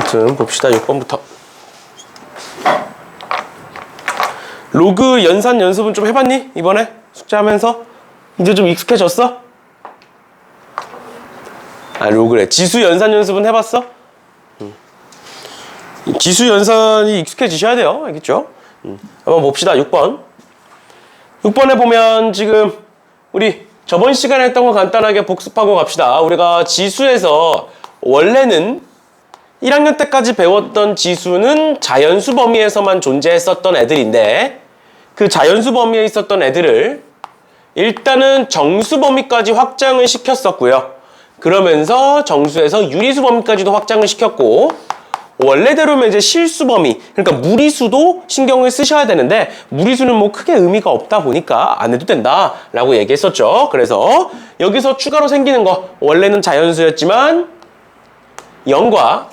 아무튼 봅시다. 6번부터. 로그 연산 연습은 좀 해봤니? 이번에 숙제하면서? 이제 좀 익숙해졌어? 아, 로그래. 지수 연산 연습은 해봤어? 지수 연산이 익숙해지셔야 돼요. 알겠죠? 한번 봅시다. 6번. 6번에 보면 지금 우리 저번 시간에 했던 거 간단하게 복습하고 갑시다. 우리가 지수에서 원래는 1학년 때까지 배웠던 지수는 자연수 범위에서만 존재했었던 애들인데 그 자연수 범위에 있었던 애들을 일단은 정수 범위까지 확장을 시켰었고요. 그러면서 정수에서 유리수 범위까지도 확장을 시켰고 원래대로면 이제 실수 범위, 그러니까 무리수도 신경을 쓰셔야 되는데 무리수는 뭐 크게 의미가 없다 보니까 안 해도 된다라고 얘기했었죠. 그래서 여기서 추가로 생기는 거 원래는 자연수였지만 0과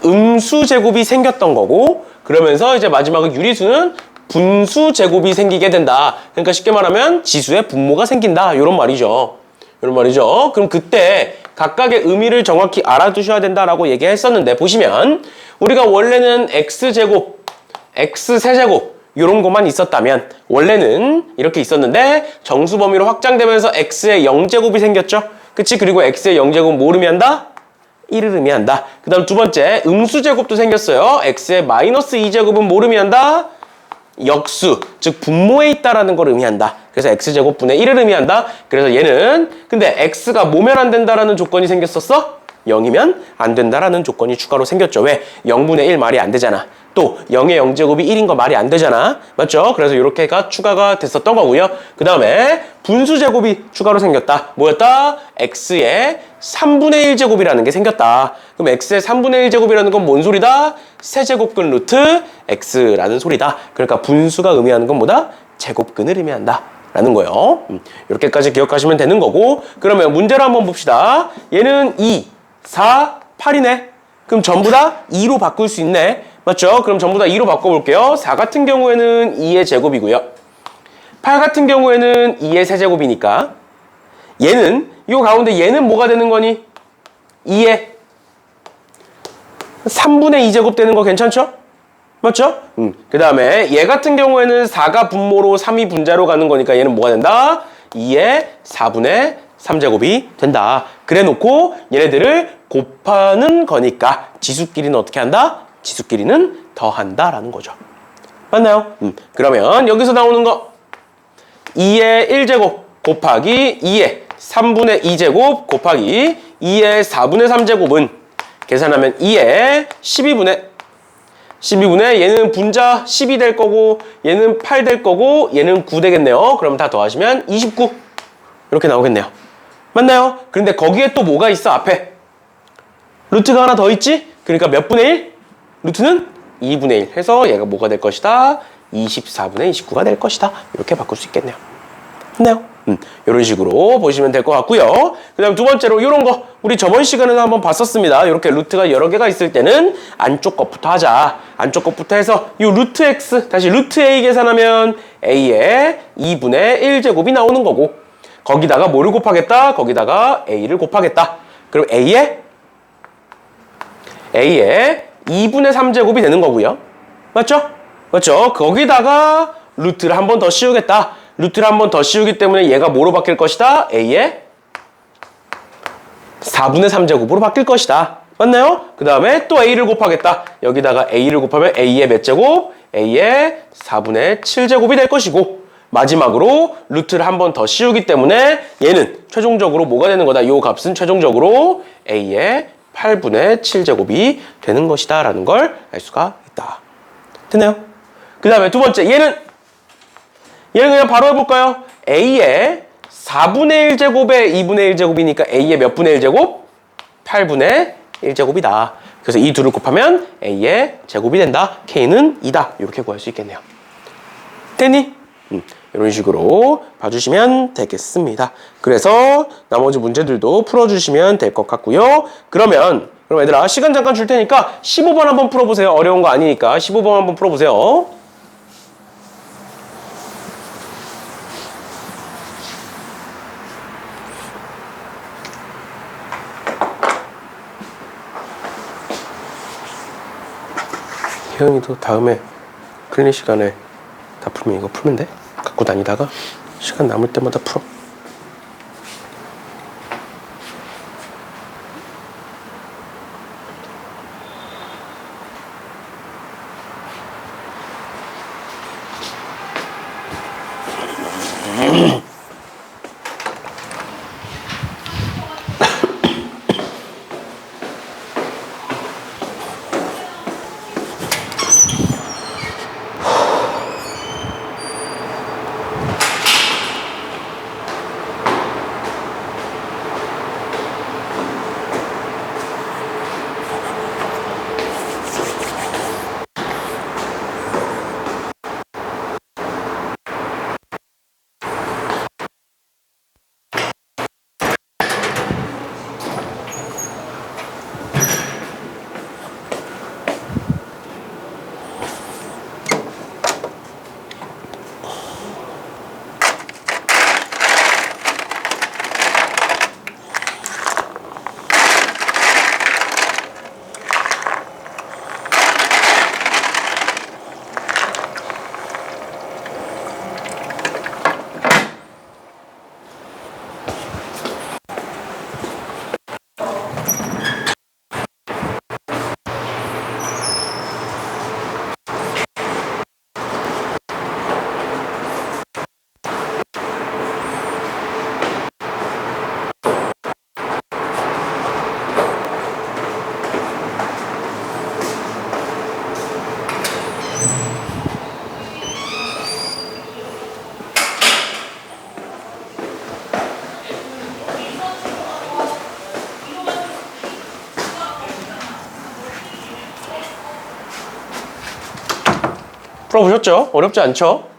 음수 제곱이 생겼던 거고 그러면서 이제 마지막은 유리수는 분수 제곱이 생기게 된다. 그러니까 쉽게 말하면 지수의 분모가 생긴다. 이런 말이죠. 이런 말이죠. 그럼 그때 각각의 의미를 정확히 알아두셔야 된다라고 얘기했었는데 보시면 우리가 원래는 x제곱, x세제곱 이런 것만 있었다면 원래는 이렇게 있었는데 정수 범위로 확장되면서 x의 0제곱이 생겼죠. 그치? 그리고 x의 0제곱 뭐 의미한다? 1을 의미한다. 그 다음 두 번째 음수제곱도 생겼어요. x의 마이너스 2제곱은 뭐 의미한다? 역수, 즉 분모에 있다라는 걸 의미한다. 그래서 x제곱분의 1을 의미한다. 그래서 얘는 근데 x가 뭐면 안 된다라는 조건이 생겼었어? 0이면 안 된다라는 조건이 추가로 생겼죠. 왜? 0분의 1 말이 안 되잖아. 또 0의 0제곱이 1인 거 말이 안 되잖아. 맞죠? 그래서 이렇게가 추가가 됐었던 거고요. 그 다음에 분수제곱이 추가로 생겼다. 뭐였다? x의 3분의 1제곱이라는 게 생겼다. 그럼 x의 3분의 1제곱이라는 건 뭔 소리다? 세제곱근 루트 x라는 소리다. 그러니까 분수가 의미하는 건 뭐다? 제곱근을 의미한다. 라는 거예요. 이렇게까지 기억하시면 되는 거고 그러면 문제를 한번 봅시다. 얘는 2, 4, 8이네. 그럼 전부 다 2로 바꿀 수 있네. 맞죠? 그럼 전부 다 2로 바꿔볼게요. 4 같은 경우에는 2의 제곱이고요. 8 같은 경우에는 2의 세제곱이니까 얘는 이 가운데 얘는 뭐가 되는 거니? 2의 3분의 2제곱 되는 거 괜찮죠? 맞죠? 그 다음에 얘 같은 경우에는 4가 분모로 3이 분자로 가는 거니까 얘는 뭐가 된다? 2의 4분의 3제곱이 된다. 그래 놓고 얘네들을 곱하는 거니까 지수끼리는 어떻게 한다? 지수끼리는 더한다 라는 거죠. 맞나요? 그러면 여기서 나오는 거 2의 1제곱 곱하기 2의 3분의 2제곱 곱하기 2의 4분의 3제곱은 계산하면 2의 12분의 얘는 분자 10이 될 거고 얘는 8 될 거고 얘는 9 되겠네요. 그럼 다 더하시면 29 이렇게 나오겠네요. 맞나요? 그런데 거기에 또 뭐가 있어 앞에? 루트가 하나 더 있지? 그러니까 몇 분의 1? 루트는 2분의 1 해서 얘가 뭐가 될 것이다? 24분의 29가 될 것이다. 이렇게 바꿀 수 있겠네요. 맞나요? 이런 식으로 보시면 될 것 같고요. 그 다음 두 번째로 이런 거 우리 저번 시간에도 한번 봤었습니다. 이렇게 루트가 여러 개가 있을 때는 안쪽 것부터 하자. 안쪽 것부터 해서 이 루트 x 다시 루트 a 계산하면 a의 2분의 1제곱이 나오는 거고 거기다가 뭐를 곱하겠다? 거기다가 a를 곱하겠다. 그럼 a의 2분의 3제곱이 되는 거고요. 맞죠? 맞죠? 거기다가 루트를 한 번 더 씌우겠다. 루트를 한 번 더 씌우기 때문에 얘가 뭐로 바뀔 것이다? a의 4분의 3제곱으로 바뀔 것이다. 맞나요? 그 다음에 또 a를 곱하겠다. 여기다가 a를 곱하면 a의 몇 제곱? a의 4분의 7제곱이 될 것이고 마지막으로 루트를 한 번 더 씌우기 때문에 얘는 최종적으로 뭐가 되는 거다? 이 값은 최종적으로 a의 8분의 7제곱이 되는 것이다 라는 걸 알 수가 있다. 됐나요? 그 다음에 두 번째 얘는 그냥 바로 해볼까요? a의 4분의 1제곱에 2분의 1제곱이니까 a의 몇 분의 1제곱? 8분의 1제곱이다. 그래서 이 둘을 곱하면 a의 제곱이 된다. k는 2다. 이렇게 구할 수 있겠네요. 됐니? 이런 식으로 봐주시면 되겠습니다. 그래서 나머지 문제들도 풀어주시면 될 것 같고요. 그럼 얘들아 시간 잠깐 줄 테니까 15번 한번 풀어보세요. 어려운 거 아니니까 15번 한번 풀어보세요. 태은이도 다음에 클린 시간에 다 풀면 이거 풀면 돼? 갖고 다니다가 시간 남을 때마다 풀어. 풀어보셨죠? 어렵지 않죠?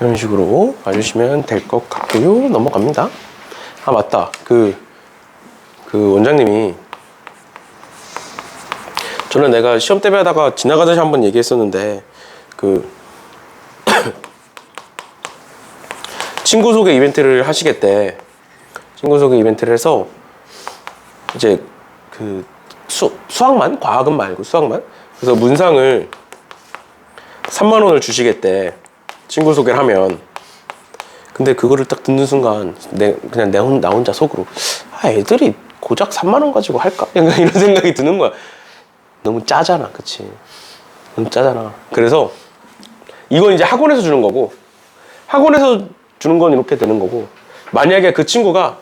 이런 식으로 봐주시면 될 것 같고요. 넘어갑니다. 아, 맞다. 그 원장님이, 저는 내가 시험 대비 하다가 지나가듯이 한번 얘기했었는데, 친구 소개 이벤트를 하시겠대. 친구 소개 이벤트를 해서 이제 수학만? 과학은 말고 수학만? 그래서 문상을 3만 원을 주시겠대. 친구 소개를 하면. 근데 그거를 딱 듣는 순간 나 혼자 속으로, 아, 애들이 고작 3만 원 가지고 할까? 약간 이런 생각이 드는 거야. 너무 짜잖아, 그치? 너무 짜잖아. 그래서 이건 이제 학원에서 주는 거고, 학원에서 주는 건 이렇게 되는 거고, 만약에 그 친구가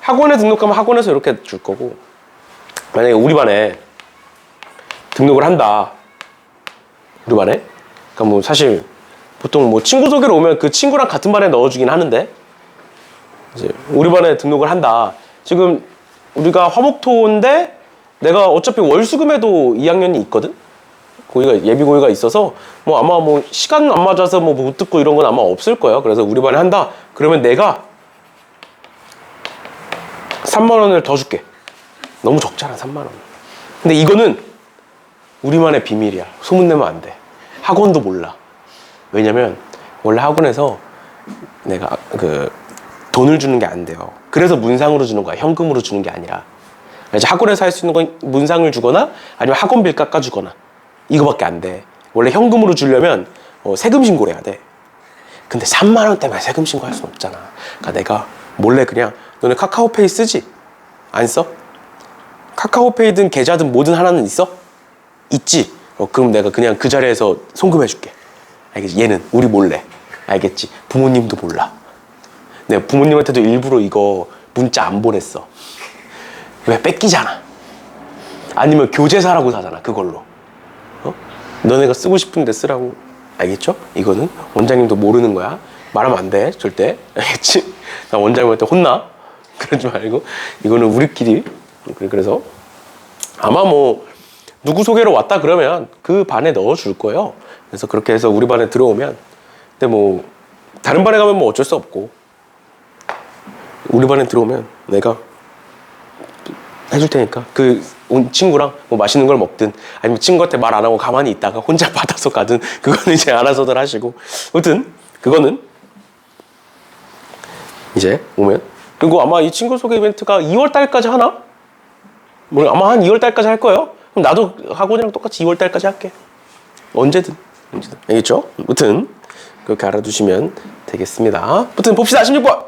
학원에 등록하면 학원에서 이렇게 줄 거고, 만약에 우리 반에 등록을 한다. 우리 반에? 그러니까 뭐 사실 보통 뭐 친구 소개로 오면 그 친구랑 같은 반에 넣어주긴 하는데, 이제 우리 반에 등록을 한다. 지금 우리가 화목토인데 내가 어차피 월수금에도 2학년이 있거든? 고의가, 예비 고의가 있어서 뭐 아마 뭐 시간 안 맞아서 뭐 못 듣고 이런 건 아마 없을 거예요. 그래서 우리 반에 한다. 그러면 내가 3만 원을 더 줄게. 너무 적잖아, 3만 원. 근데 이거는 우리만의 비밀이야. 소문내면 안 돼. 학원도 몰라. 왜냐면 원래 학원에서 내가 돈을 주는 게 안 돼요. 그래서 문상으로 주는 거야. 현금으로 주는 게 아니라. 이제 학원에서 할 수 있는 건 문상을 주거나 아니면 학원비를 깎아주거나 이거밖에 안 돼. 원래 현금으로 주려면 세금 신고를 해야 돼. 근데 3만 원 때문에 세금 신고할 수는 없잖아. 그러니까 내가 몰래 그냥, 너네 카카오페이 쓰지? 안 써? 카카오페이든 계좌든 뭐든 하나는 있어? 있지? 그럼 내가 그냥 그 자리에서 송금해줄게. 알겠지? 얘는 우리 몰래. 알겠지? 부모님도 몰라. 내가 부모님한테도 일부러 이거 문자 안 보냈어. 왜? 뺏기잖아. 아니면 교재 사라고 사잖아, 그걸로. 너네가 쓰고 싶은데 쓰라고. 알겠죠? 이거는 원장님도 모르는 거야. 말하면 안 돼, 절대. 알겠지? 나 원장님한테 혼나. 그러지 말고. 이거는 우리끼리. 그래서 아마 뭐 누구 소개로 왔다 그러면 그 반에 넣어줄 거예요. 그래서 그렇게 해서 우리 반에 들어오면, 근데 뭐 다른 반에 가면 뭐 어쩔 수 없고, 우리 반에 들어오면 내가 해줄 테니까 그 온 친구랑 뭐 맛있는 걸 먹든 아니면 친구한테 말 안 하고 가만히 있다가 혼자 받아서 가든, 그거는 이제 알아서들 하시고. 아무튼 그거는 이제 오면, 그리고 아마 이 친구 소개 이벤트가 2월 달까지 하나? 뭐 아마 한 2월 달까지 할 거예요. 그럼 나도 학원이랑 똑같이 2월달까지 할게. 언제든. 알겠죠? 아무튼 그렇게 알아두시면 되겠습니다. 아무튼 봅시다. 16번.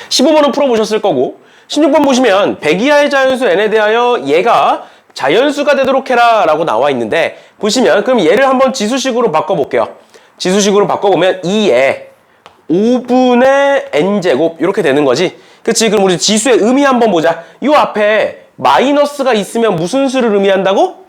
15번은 풀어보셨을 거고 16번 보시면 100 이하의 자연수 n에 대하여 얘가 자연수가 되도록 해라 라고 나와 있는데 보시면 그럼 얘를 한번 지수식으로 바꿔볼게요. 지수식으로 바꿔보면 2에 5분의 n제곱 이렇게 되는 거지. 그치? 그럼 우리 지수의 의미 한번 보자. 요 앞에 마이너스가 있으면 무슨 수를 의미한다고?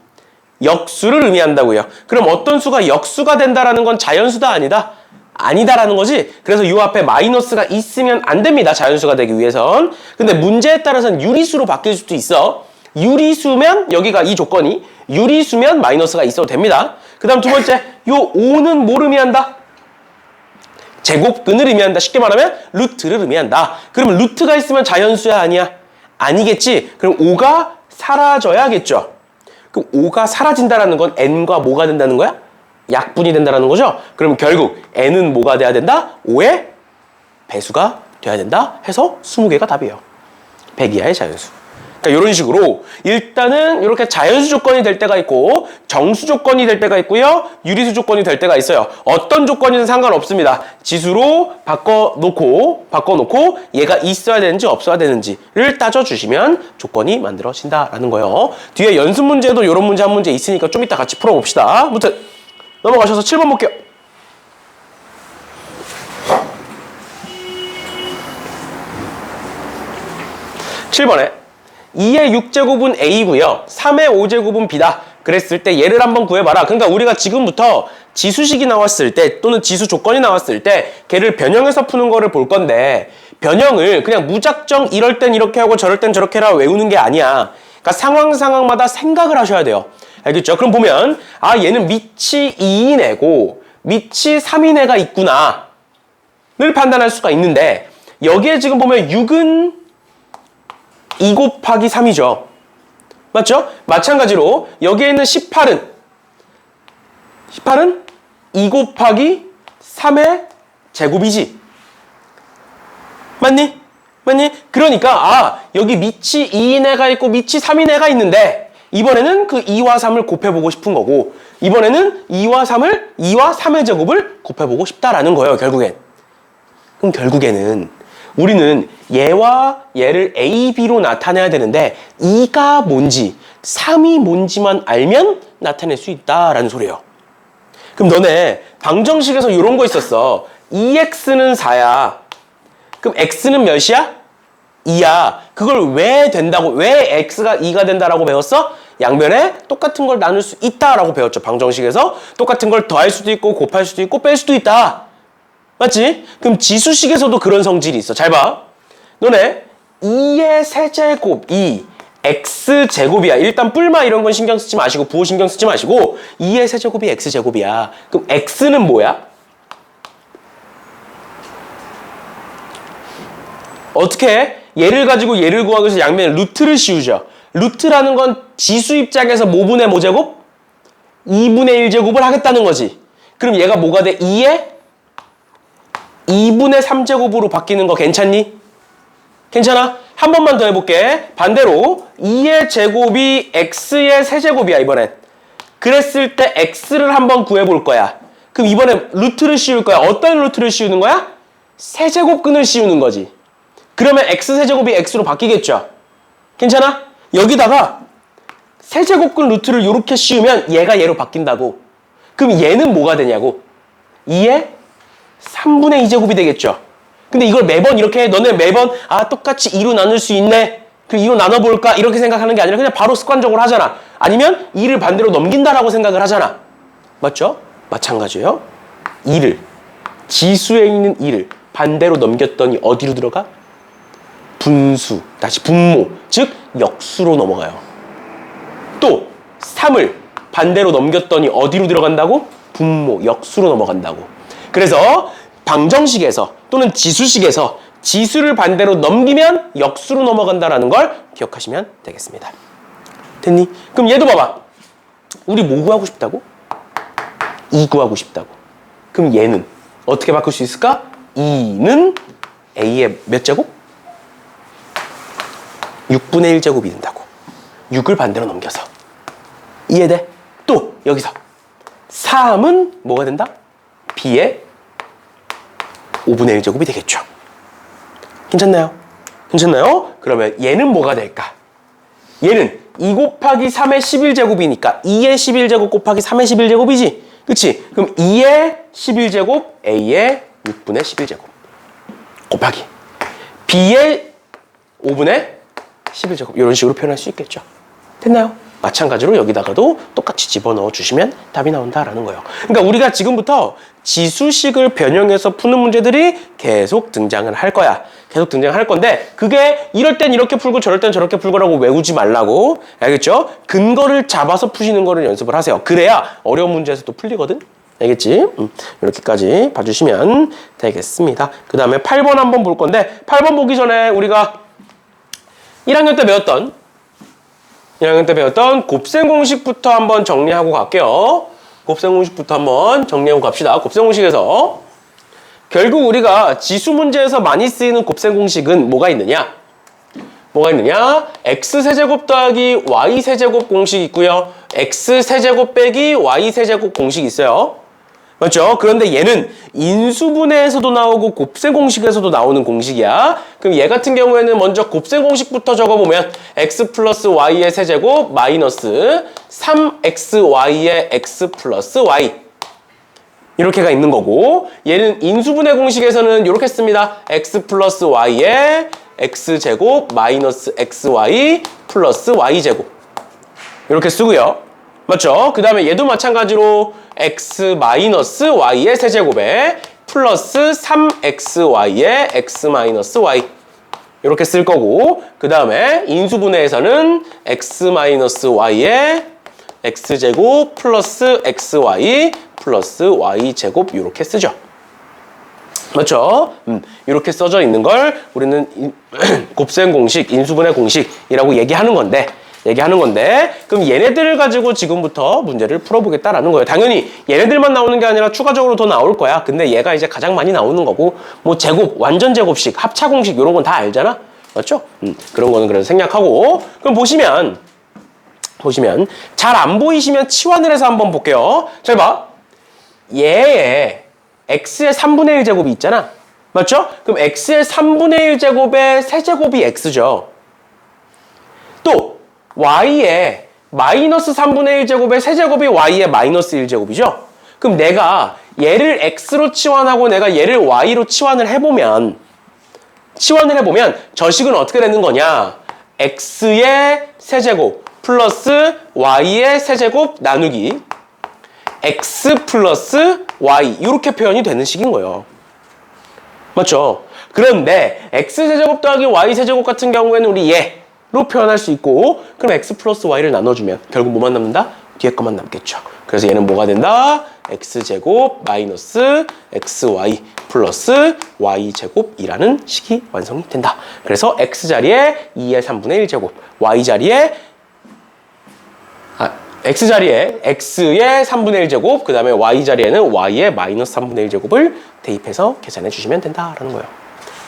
역수를 의미한다고요. 그럼 어떤 수가 역수가 된다라는 건 자연수다 아니다? 아니다라는 거지. 그래서 요 앞에 마이너스가 있으면 안 됩니다. 자연수가 되기 위해선. 근데 문제에 따라서는 유리수로 바뀔 수도 있어. 유리수면 여기가 이 조건이 유리수면 마이너스가 있어도 됩니다. 그 다음 두 번째 요 5는 뭘 의미한다? 제곱근을 의미한다. 쉽게 말하면 루트를 의미한다. 그러면 루트가 있으면 자연수야 아니야? 아니겠지. 그럼 5가 사라져야겠죠. 그럼 5가 사라진다라는 건 n과 뭐가 된다는 거야? 약분이 된다는 거죠. 그럼 결국 n은 뭐가 돼야 된다? 5의 배수가 돼야 된다 해서 20개가 답이에요. 100 이하의 자연수. 그러니까 이런 식으로 일단은 이렇게 자연수 조건이 될 때가 있고 정수 조건이 될 때가 있고요. 유리수 조건이 될 때가 있어요. 어떤 조건이든 상관없습니다. 지수로 바꿔놓고 얘가 있어야 되는지 없어야 되는지를 따져주시면 조건이 만들어진다라는 거예요. 뒤에 연습 문제도 이런 문제 한 문제 있으니까 좀 이따 같이 풀어봅시다. 아무튼 넘어가셔서 7번 볼게요. 7번에 2의 6제곱은 A고요. 3의 5제곱은 B다. 그랬을 때 얘를 한번 구해봐라. 그러니까 우리가 지금부터 지수식이 나왔을 때 또는 지수 조건이 나왔을 때 걔를 변형해서 푸는 거를 볼 건데 변형을 그냥 무작정 이럴 땐 이렇게 하고 저럴 땐 저렇게 해라 외우는 게 아니야. 그러니까 상황마다 생각을 하셔야 돼요. 알겠죠? 그럼 보면 얘는 밑이 2인 애고 밑이 3인 애가 있구나 를 판단할 수가 있는데 여기에 지금 보면 6은 2 곱하기 3이죠. 맞죠? 마찬가지로 여기에 있는 18은 2 곱하기 3의 제곱이지. 맞니? 그러니까 여기 밑이 2인 애가 있고 밑이 3인 애가 있는데 이번에는 그 2와 3을 곱해보고 싶은 거고 이번에는 2와 3의 제곱을 곱해보고 싶다라는 거예요. 결국엔. 그럼 결국에는 우리는 얘와 얘를 A, B로 나타내야 되는데 2가 뭔지 3이 뭔지만 알면 나타낼 수 있다라는 소리예요. 그럼 너네 방정식에서 이런 거 있었어. 2x는 4야. 그럼 x는 몇이야? 2야. 그걸 왜 된다고, 왜 x가 2가 된다라고 배웠어? 양변에 똑같은 걸 나눌 수 있다라고 배웠죠. 방정식에서 똑같은 걸 더할 수도 있고 곱할 수도 있고 뺄 수도 있다. 맞지? 그럼 지수식에서도 그런 성질이 있어. 잘 봐. 너네 2의 세제곱 2 x제곱이야. 일단 뿔마 이런 건 신경 쓰지 마시고 부호 신경 쓰지 마시고 2의 세제곱이 x제곱이야. 그럼 x는 뭐야? 어떻게 해? 얘를 가지고 얘를 구하기 위해서 양면에 루트를 씌우죠. 루트라는 건 지수 입장에서 뭐분의 뭐제곱? 2분의 1제곱을 하겠다는 거지. 그럼 얘가 뭐가 돼? 2의 2분의 3제곱으로 바뀌는 거 괜찮니? 괜찮아? 한 번만 더 해볼게. 반대로 2의 제곱이 x의 세제곱이야 이번엔. 그랬을 때 x를 한번 구해볼 거야. 그럼 이번에 루트를 씌울 거야. 어떤 루트를 씌우는 거야? 세제곱근을 씌우는 거지. 그러면 x세제곱이 x로 바뀌겠죠? 괜찮아? 여기다가 세제곱근 루트를 이렇게 씌우면 얘가 얘로 바뀐다고. 그럼 얘는 뭐가 되냐고? 2의 3분의 2제곱이 되겠죠? 근데 이걸 매번 이렇게 너네 매번 똑같이 2로 나눌 수 있네. 그 2로 나눠볼까? 이렇게 생각하는 게 아니라 그냥 바로 습관적으로 하잖아. 아니면 2를 반대로 넘긴다라고 생각을 하잖아. 맞죠? 마찬가지예요. 2를 지수에 있는 2를 반대로 넘겼더니 어디로 들어가? 분수, 다시 분모, 즉 역수로 넘어가요. 또 3을 반대로 넘겼더니 어디로 들어간다고? 분모, 역수로 넘어간다고. 그래서 방정식에서 또는 지수식에서 지수를 반대로 넘기면 역수로 넘어간다는 걸 기억하시면 되겠습니다. 됐니? 그럼 얘도 봐봐. 우리 뭐 구하고 싶다고? 2 구하고 싶다고. 그럼 얘는 어떻게 바꿀 수 있을까? 2는 A의 몇 제곱? 6분의 1제곱이 된다고. 6을 반대로 넘겨서. 이해돼? 또 여기서 3은 뭐가 된다? b의 5분의 1제곱이 되겠죠. 괜찮나요? 괜찮나요? 그러면 얘는 뭐가 될까? 얘는 2 곱하기 3의 11제곱이니까 2의 11제곱 곱하기 3의 11제곱이지? 그치? 그럼 2의 11제곱 a의 6분의 11제곱 곱하기 b의 5분의 11제곱 이런 식으로 표현할 수 있겠죠. 됐나요? 마찬가지로 여기다가도 똑같이 집어넣어 주시면 답이 나온다라는 거예요. 그러니까 우리가 지금부터 지수식을 변형해서 푸는 문제들이 계속 등장을 할 거야. 계속 등장할 건데 그게 이럴 땐 이렇게 풀고 저럴 땐 저렇게 풀고라고 외우지 말라고. 알겠죠? 근거를 잡아서 푸시는 거를 연습을 하세요. 그래야 어려운 문제에서도 풀리거든. 알겠지? 이렇게까지 봐주시면 되겠습니다. 그 다음에 8번 한번 볼 건데 8번 보기 전에 우리가 1학년 때 배웠던 곱셈 공식부터 한번 정리하고 갈게요. 곱셈 공식부터 한번 정리하고 갑시다. 곱셈 공식에서 결국 우리가 지수 문제에서 많이 쓰이는 곱셈 공식은 뭐가 있느냐? x세제곱 더하기 y세제곱 공식 있고요. x세제곱 빼기 y세제곱 공식 있어요. 맞죠? 그런데 얘는 인수분해에서도 나오고 곱셈 공식에서도 나오는 공식이야. 그럼 얘 같은 경우에는 먼저 곱셈 공식부터 적어보면 x 플러스 y의 세제곱 마이너스 3xy의 x 플러스 y 이렇게가 있는 거고 얘는 인수분해 공식에서는 이렇게 씁니다. x 플러스 y의 x제곱 마이너스 xy 플러스 y제곱 이렇게 쓰고요. 맞죠? 그 다음에 얘도 마찬가지로 x 마이너스 y의 세제곱에 플러스 3xy의 x 마이너스 y 이렇게 쓸 거고 그 다음에 인수분해에서는 x 마이너스 y의 x제곱 플러스 xy 플러스 y제곱 이렇게 쓰죠. 맞죠? 이렇게 써져 있는 걸 우리는 곱셈 공식, 인수분해 공식이라고 얘기하는 건데 그럼 얘네들을 가지고 지금부터 문제를 풀어보겠다라는 거예요. 당연히 얘네들만 나오는 게 아니라 추가적으로 더 나올 거야. 근데 얘가 이제 가장 많이 나오는 거고 뭐 제곱, 완전 제곱식, 합차 공식 이런 건 다 알잖아. 맞죠? 그런 거는 그래서 생략하고 그럼 보시면 잘 안 보이시면 치환을 해서 한번 볼게요. 잘 봐. 얘의 x의 3분의 1제곱이 있잖아. 맞죠? 그럼 x의 3분의 1제곱의 세제곱이 x죠. 또 y의 마이너스 3분의 1제곱의 세제곱이 y의 마이너스 1제곱이죠. 그럼 내가 얘를 x로 치환하고 내가 얘를 y로 치환을 해보면 저 식은 어떻게 되는 거냐? x의 세제곱 플러스 y의 세제곱 나누기 x 플러스 y 이렇게 표현이 되는 식인 거예요. 맞죠? 그런데 x세제곱 더하기 y세제곱 같은 경우에는 우리 얘로 표현할 수 있고 그럼 x 플러스 y를 나눠주면 결국 뭐만 남는다? 뒤에 것만 남겠죠. 그래서 얘는 뭐가 된다? x제곱 마이너스 xy 플러스 y제곱이라는 식이 완성이 된다. 그래서 x자리에 2의 3분의 1제곱 y자리에 x자리에 x의 3분의 1제곱 그 다음에 y자리에는 y의 마이너스 3분의 1제곱을 대입해서 계산해 주시면 된다라는 거예요.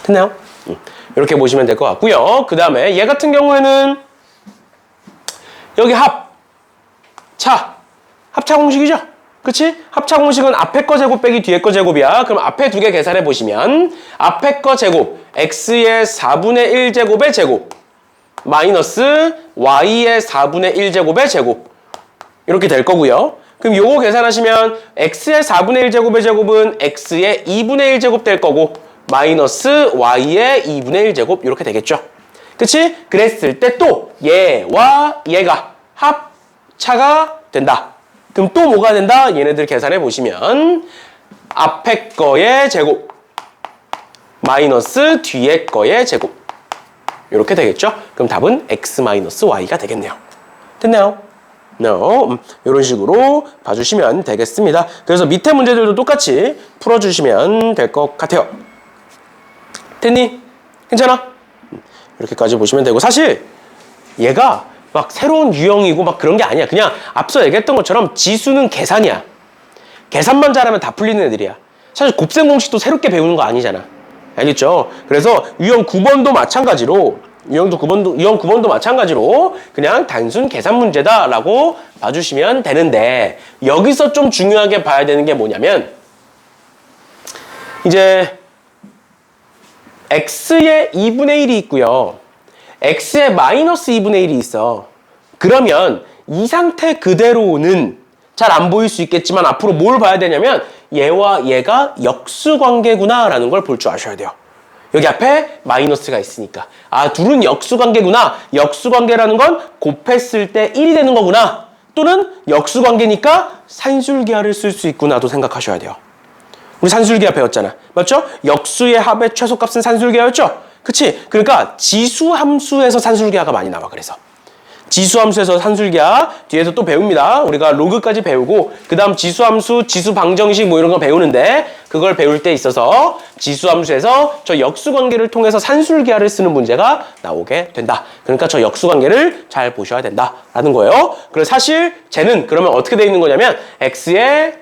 됐나요? 이렇게 보시면 될 것 같고요. 그 다음에 얘 같은 경우에는 여기 합차 공식이죠? 그치? 합차 공식은 앞에 거 제곱 빼기 뒤에 거 제곱이야. 그럼 앞에 두 개 계산해 보시면 앞에 거 제곱 x의 4분의 1제곱의 제곱 마이너스 y의 4분의 1제곱의 제곱 이렇게 될 거고요. 그럼 요거 계산하시면 x의 4분의 1제곱의 제곱은 x의 2분의 1제곱 될 거고 마이너스 y의 2분의 1제곱 이렇게 되겠죠. 그치? 그랬을 때 또 얘와 얘가 합차가 된다. 그럼 또 뭐가 된다? 얘네들 계산해 보시면 앞에 거의 제곱 마이너스 뒤에 거의 제곱 이렇게 되겠죠. 그럼 답은 x 마이너스 y가 되겠네요. 됐나요? 이런 식으로 봐주시면 되겠습니다. 그래서 밑에 문제들도 똑같이 풀어주시면 될 것 같아요. 됐니? 괜찮아? 이렇게까지 보시면 되고 사실 얘가 막 새로운 유형이고 막 그런 게 아니야. 그냥 앞서 얘기했던 것처럼 지수는 계산이야. 계산만 잘하면 다 풀리는 애들이야. 사실 곱셈 공식도 새롭게 배우는 거 아니잖아. 알겠죠? 그래서 유형 9번도 마찬가지로 이형 9번도 마찬가지로 그냥 단순 계산 문제다라고 봐주시면 되는데 여기서 좀 중요하게 봐야 되는 게 뭐냐면 이제 x의 2분의 1이 있고요. x의 마이너스 2분의 1이 있어. 그러면 이 상태 그대로는 잘 안 보일 수 있겠지만 앞으로 뭘 봐야 되냐면 얘와 얘가 역수관계구나 라는 걸 볼 줄 아셔야 돼요. 여기 앞에 마이너스가 있으니까 아 둘은 역수관계구나. 역수관계라는 건 곱했을 때 1이 되는 거구나. 또는 역수관계니까 산술기하를 쓸 수 있구나도 생각하셔야 돼요. 우리 산술기하 배웠잖아. 맞죠? 역수의 합의 최소값은 산술기하였죠? 그치? 그러니까 지수함수에서 산술기하가 많이 나와. 그래서 지수함수에서 산술기하 뒤에서 또 배웁니다. 우리가 로그까지 배우고 그 다음 지수함수, 지수방정식 뭐 이런 거 배우는데 그걸 배울 때 있어서 지수함수에서 저 역수관계를 통해서 산술기하를 쓰는 문제가 나오게 된다. 그러니까 저 역수관계를 잘 보셔야 된다라는 거예요. 그래서 사실 쟤는 그러면 어떻게 돼 있는 거냐면 x의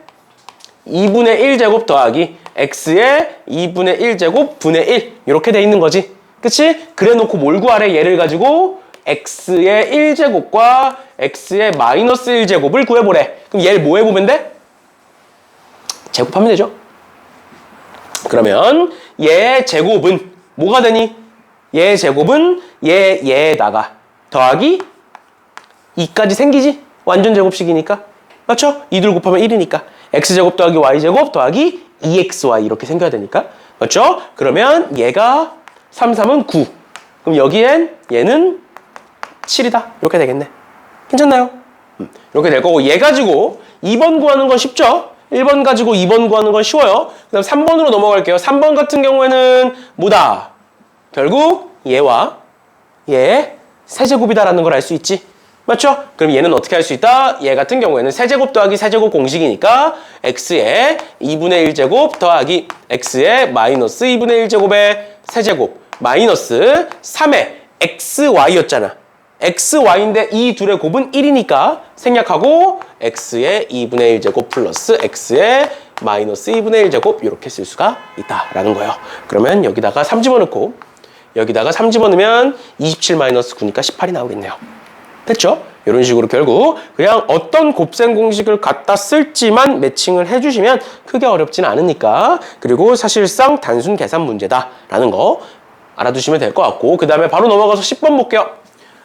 2분의 1제곱 더하기 x의 2분의 1제곱 분의 1 이렇게 돼 있는 거지. 그치? 그래 놓고 뭘 구하래? 얘를 가지고 x의 1제곱과 x의 마이너스 1제곱을 구해보래. 그럼 얘를 뭐 해보면 돼? 제곱하면 되죠. 그러면 얘 제곱은 뭐가 되니? 얘 제곱은 얘에다가 더하기 2까지 생기지? 완전 제곱식이니까. 맞죠? 2둘 곱하면 1이니까. x제곱 더하기 y제곱 더하기 2xy 이렇게 생겨야 되니까. 맞죠? 그러면 얘가 3, 3은 9. 그럼 여기엔 얘는 7이다. 이렇게 되겠네. 괜찮나요? 이렇게 될 거고 얘 가지고 2번 구하는 건 쉽죠? 1번 가지고 2번 구하는 건 쉬워요. 그 다음 3번으로 넘어갈게요. 3번 같은 경우에는 뭐다? 결국 얘와 얘 세제곱이다라는 걸 알 수 있지. 맞죠? 그럼 얘는 어떻게 할 수 있다? 얘 같은 경우에는 세제곱 더하기 세제곱 공식이니까 x의 2분의 1제곱 더하기 x의 마이너스 2분의 1제곱의 세제곱 마이너스 3의 xy였잖아. xy인데 이 둘의 곱은 1이니까 생략하고 x의 2분의 1제곱 플러스 x의 마이너스 2분의 1제곱 이렇게 쓸 수가 있다라는 거예요. 그러면 여기다가 3 집어넣고 여기다가 3 집어넣으면 27 마이너스 9니까 18이 나오겠네요. 됐죠? 이런 식으로 결국 그냥 어떤 곱셈 공식을 갖다 쓸지만 매칭을 해주시면 크게 어렵진 않으니까 그리고 사실상 단순 계산 문제다라는 거 알아두시면 될 것 같고 그 다음에 바로 넘어가서 10번 볼게요.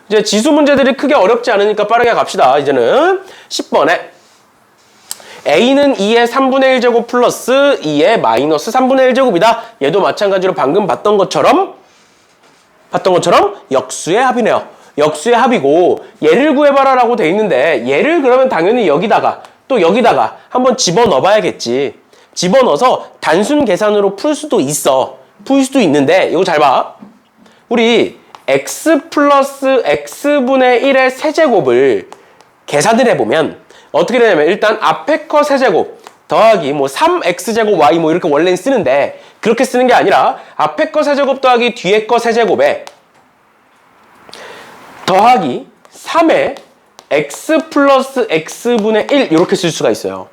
이제 지수 문제들이 크게 어렵지 않으니까 빠르게 갑시다. 이제는 10번에 a는 2의 3분의 1제곱 플러스 2의 마이너스 3분의 1제곱이다. 얘도 마찬가지로 방금 봤던 것처럼 역수의 합이네요. 역수의 합이고 얘를 구해봐라 라고 돼 있는데 얘를 그러면 당연히 여기다가 또 여기다가 한번 집어넣어 봐야겠지. 집어넣어서 단순 계산으로 풀 수도 있어. 풀 수도 있는데 이거 잘 봐. 우리 x 플러스 x분의 1의 세제곱을 계산을 해보면 어떻게 되냐면 일단 앞에 거 세제곱 더하기 뭐 3x제곱 y 뭐 이렇게 원래는 쓰는데 그렇게 쓰는 게 아니라 앞에 거 세제곱 더하기 뒤에 거 세제곱에 더하기 3의 x 플러스 x분의 1 이렇게 쓸 수가 있어요.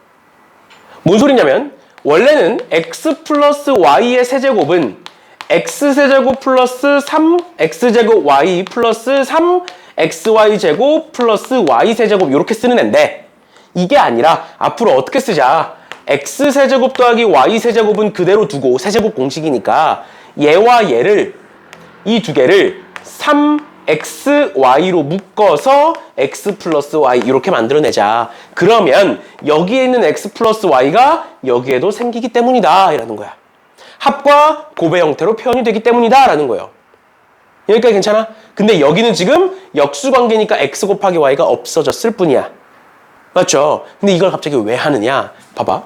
뭔 소리냐면 원래는 x 플러스 y의 세제곱은 x세제곱 플러스 3x제곱 y 플러스 3xy제곱 플러스 y세제곱 이렇게 쓰는 앤데 이게 아니라 앞으로 어떻게 쓰자. x세제곱 더하기 y세제곱은 그대로 두고 세제곱 공식이니까 얘와 얘를 이 두 개를 3xy로 묶어서 x 플러스 y 이렇게 만들어내자. 그러면 여기에 있는 x 플러스 y가 여기에도 생기기 때문이다 이라는 거야. 합과 곱의 형태로 표현이 되기 때문이다 라는 거예요. 여기까지 괜찮아? 근데 여기는 지금 역수관계니까 x 곱하기 y가 없어졌을 뿐이야. 맞죠? 근데 이걸 갑자기 왜 하느냐? 봐봐.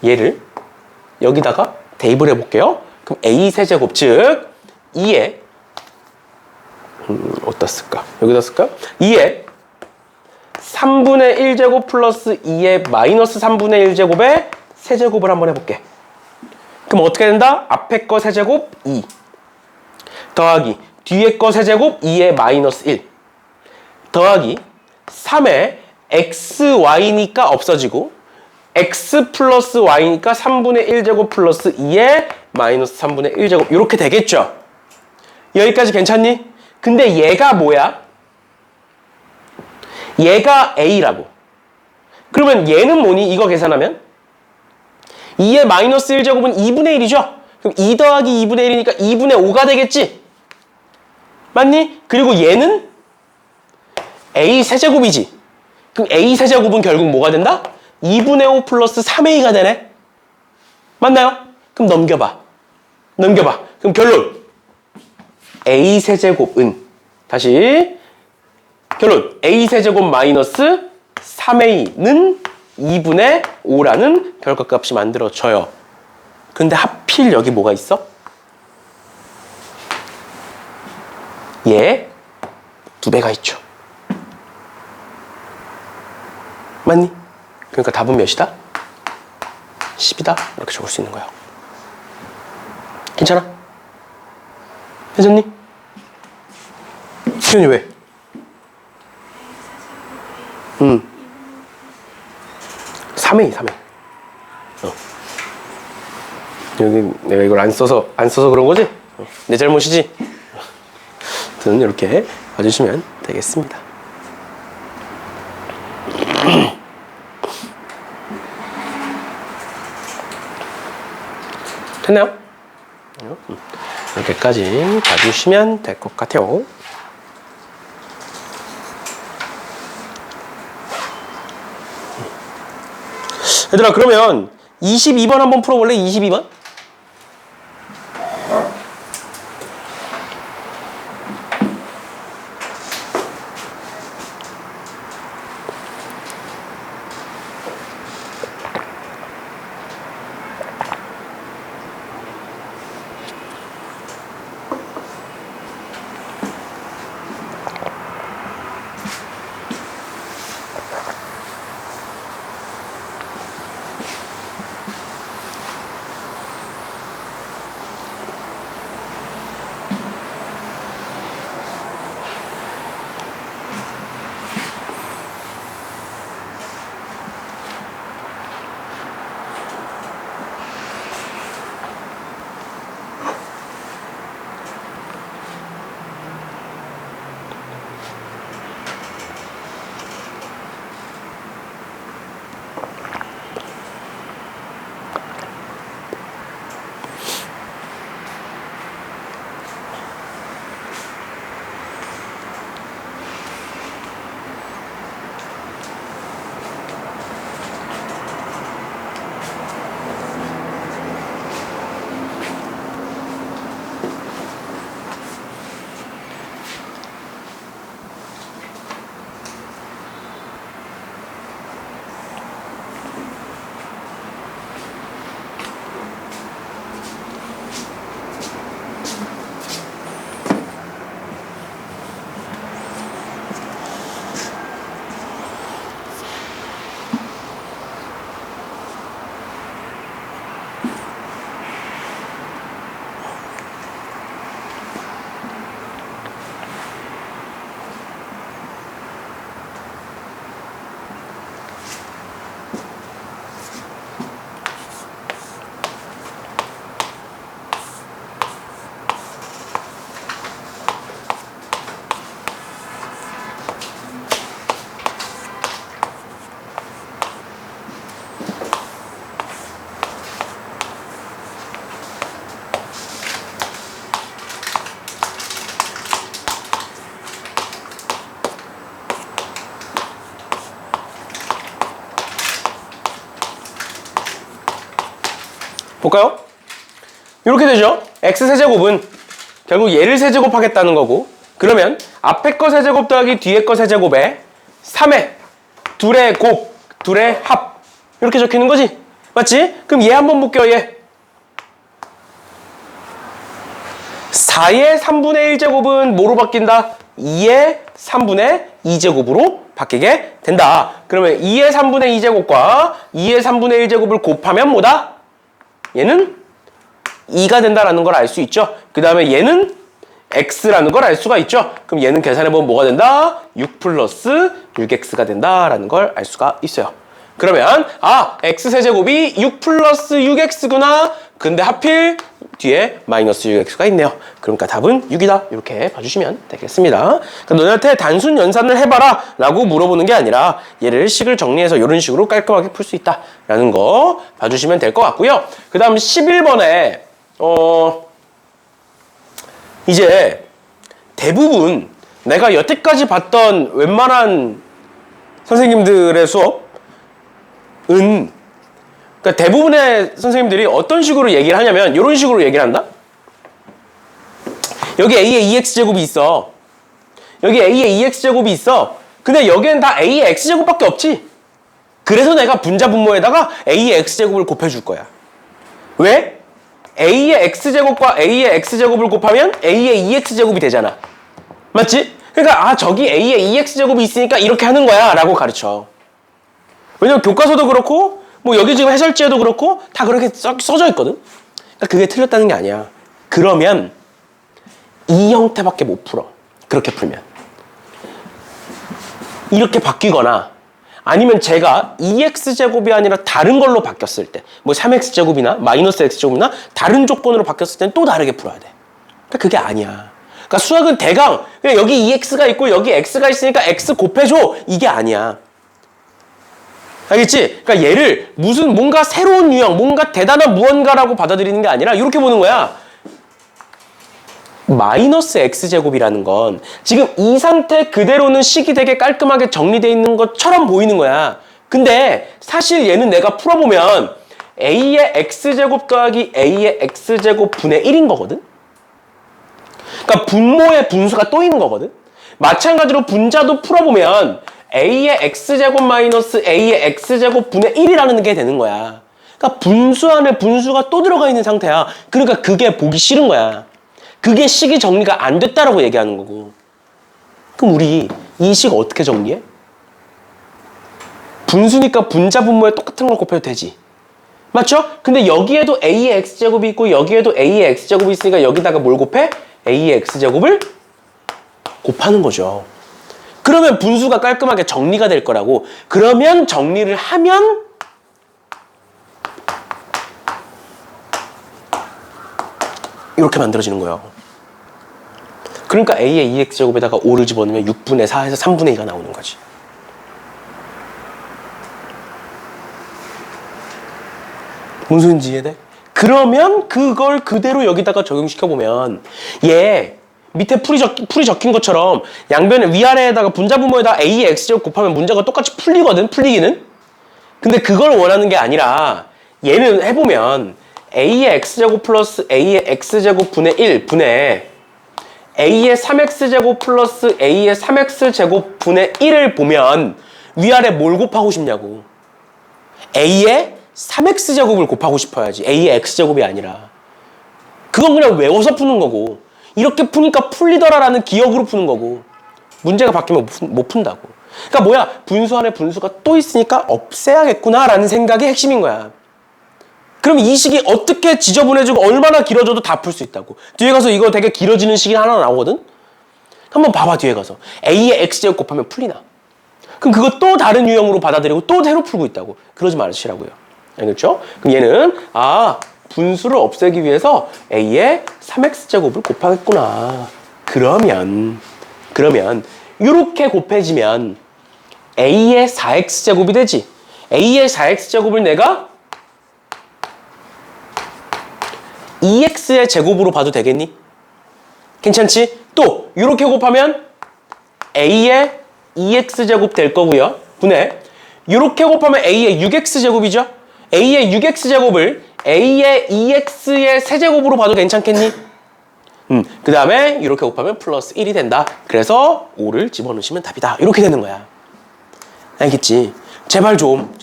얘를 여기다가 대입을 해볼게요. 그럼 a 세제곱 즉 2의 어디다 쓸까? 여기다 쓸까요? 2의 3분의 1제곱 플러스 2의 마이너스 3분의 1제곱의 세제곱을 한번 해볼게. 그럼 어떻게 된다? 앞에 거 세제곱 2 더하기 뒤에 거 세제곱 2의 마이너스 1 더하기 3의 xy니까 없어지고 x 플러스 y니까 3분의 1제곱 플러스 2의 마이너스 3분의 1제곱 이렇게 되겠죠? 여기까지 괜찮니? 근데 얘가 뭐야? 얘가 a라고. 그러면 얘는 뭐니? 이거 계산하면 2의 마이너스 1제곱은 2분의 1이죠? 그럼 2 더하기 2분의 1이니까 2분의 5가 되겠지? 맞니? 그리고 얘는 a 세제곱이지. 그럼 a 세제곱은 결국 뭐가 된다? 2분의 5 플러스 3a가 되네. 맞나요? 그럼 넘겨봐. 그럼 결론. a 세제곱은 다시 결론. a 세제곱 마이너스 3a는 2분의 5라는 결과값이 만들어져요. 근데 하필 여기 뭐가 있어? 얘 2배가 있죠. 맞니? 그러니까 답은 몇이다? 10이다. 이렇게 적을 수 있는 거야. 괜찮아? 괜찮니? 수현이 왜? 3A. 여기 내가 이걸 안 써서 그런 거지? 내 잘못이지? 저는 이렇게 봐주시면 되겠습니다. 됐나요? 이렇게까지 봐주시면 될 것 같아요. 얘들아, 그러면 22번 한번 풀어볼래? 22번? 볼까요? 이렇게 되죠. x세제곱은 결국 얘를 세제곱하겠다는 거고, 그러면 앞에 거 세제곱 더하기 뒤에 거 세제곱에 3의 둘의 곱, 둘의 합 이렇게 적히는 거지? 맞지? 그럼 얘 한번 볼게요. 얘 4의 3분의 1제곱은 뭐로 바뀐다? 2의 3분의 2제곱으로 바뀌게 된다. 그러면 2의 3분의 2제곱과 2의 3분의 1제곱을 곱하면 뭐다? 얘는 2가 된다라는 걸 알 수 있죠. 그 다음에 얘는 x라는 걸 알 수가 있죠. 그럼 얘는 계산해보면 뭐가 된다? 6 플러스 6x가 된다라는 걸 알 수가 있어요. 그러면 x세제곱이 6 플러스 6x구나. 근데 하필 뒤에 마이너스 6x가 있네요. 그러니까 답은 6이다. 이렇게 봐주시면 되겠습니다. 그러니까 너네한테 단순 연산을 해봐라 라고 물어보는 게 아니라 얘를 식을 정리해서 이런 식으로 깔끔하게 풀 수 있다 라는 거 봐주시면 될 것 같고요. 그 다음 11번에 이제 대부분 내가 여태까지 봤던 웬만한 선생님들의 수업은 그러니까 대부분의 선생님들이 어떤 식으로 얘기를 하냐면 이런 식으로 얘기를 한다. 여기 A의 2x제곱이 있어. 여기 A의 2x제곱이 있어. 근데 여기엔 다 A의 x제곱밖에 없지. 그래서 내가 분자 분모에다가 A의 x제곱을 곱해줄 거야. 왜? A의 x제곱과 A의 x제곱을 곱하면 A의 2x제곱이 되잖아. 맞지? 그러니까 저기 A의 2x제곱이 있으니까 이렇게 하는 거야 라고 가르쳐. 왜냐면 교과서도 그렇고 뭐 여기 지금 해설지에도 그렇고 다 그렇게 써져 있거든. 그러니까 그게 틀렸다는 게 아니야. 그러면 이 형태밖에 못 풀어. 그렇게 풀면. 이렇게 바뀌거나 아니면 제가 2x제곱이 아니라 다른 걸로 바뀌었을 때 뭐 3x제곱이나 마이너스 x제곱이나 다른 조건으로 바뀌었을 때는 또 다르게 풀어야 돼. 그러니까 그게 아니야. 그러니까 수학은 대강 그냥 여기 2x가 있고 여기 x가 있으니까 x 곱해줘. 이게 아니야. 알겠지? 그러니까 얘를 무슨 뭔가 새로운 유형, 뭔가 대단한 무언가라고 받아들이는 게 아니라 이렇게 보는 거야. 마이너스 x제곱이라는 건 지금 이 상태 그대로는 식이 되게 깔끔하게 정리되어 있는 것처럼 보이는 거야. 근데 사실 얘는 내가 풀어보면 a의 x제곱 더하기 a의 x제곱 분의 1인 거거든? 그러니까 분모의 분수가 또 있는 거거든? 마찬가지로 분자도 풀어보면 a의 x제곱 마이너스 a의 x제곱 분의 1이라는 게 되는 거야. 그러니까 분수 안에 분수가 또 들어가 있는 상태야. 그러니까 그게 보기 싫은 거야. 그게 식이 정리가 안 됐다라고 얘기하는 거고. 그럼 우리 이 식 어떻게 정리해? 분수니까 분자 분모에 똑같은 걸 곱해도 되지. 맞죠? 근데 여기에도 a의 x제곱이 있고 여기에도 a의 x제곱이 있으니까 여기다가 뭘 곱해? a의 x제곱을 곱하는 거죠. 그러면 분수가 깔끔하게 정리가 될 거라고. 그러면 정리를 하면 이렇게 만들어지는 거예요. 그러니까 a의 2x제곱에다가 5를 집어넣으면 6분의 4에서 3분의 2가 나오는 거지. 무슨 소리인지 이해돼? 그러면 그걸 그대로 여기다가 적용시켜보면 얘 밑에 풀이 적힌 것처럼 양변에 위아래에다가 분자 분모에다가 a의 x제곱 곱하면 문제가 똑같이 풀리기는. 근데 그걸 원하는 게 아니라 얘는 해보면 a의 x제곱 플러스 a의 x제곱 분의 1 분의 a의 3x제곱 플러스 a의 3x제곱 분의 1을 보면 위아래 뭘 곱하고 싶냐고. a의 3x제곱을 곱하고 싶어야지. a의 x제곱이 아니라. 그건 그냥 외워서 푸는 거고. 이렇게 푸니까 풀리더라라는 기억으로 푸는 거고. 문제가 바뀌면 못 푼다고. 그러니까 뭐야? 분수 안에 분수가 또 있으니까 없애야겠구나라는 생각이 핵심인 거야. 그럼 이 식이 어떻게 지저분해지고 얼마나 길어져도 다 풀 수 있다고. 뒤에 가서 이거 되게 길어지는 식이 하나 나오거든? 한번 봐봐 뒤에 가서. a의 x제곱 곱하면 풀리나? 그럼 그거 또 다른 유형으로 받아들이고 또 새로 풀고 있다고. 그러지 마시라고요. 알겠죠? 그럼 얘는 분수를 없애기 위해서 a의 3x제곱을 곱하겠구나. 그러면 이렇게 곱해지면 a의 4x제곱이 되지. a의 4x제곱을 내가 2x의 제곱으로 봐도 되겠니? 괜찮지? 또 이렇게 곱하면 a의 2x제곱 될 거고요. 분의 이렇게 곱하면 a의 6x제곱이죠. a의 6x제곱을 a의 2x의 세제곱으로 봐도 괜찮겠니? 그 다음에 이렇게 곱하면 플러스 1이 된다. 그래서 5를 집어넣으시면 답이다. 이렇게 되는 거야. 알겠지? 제발 좀.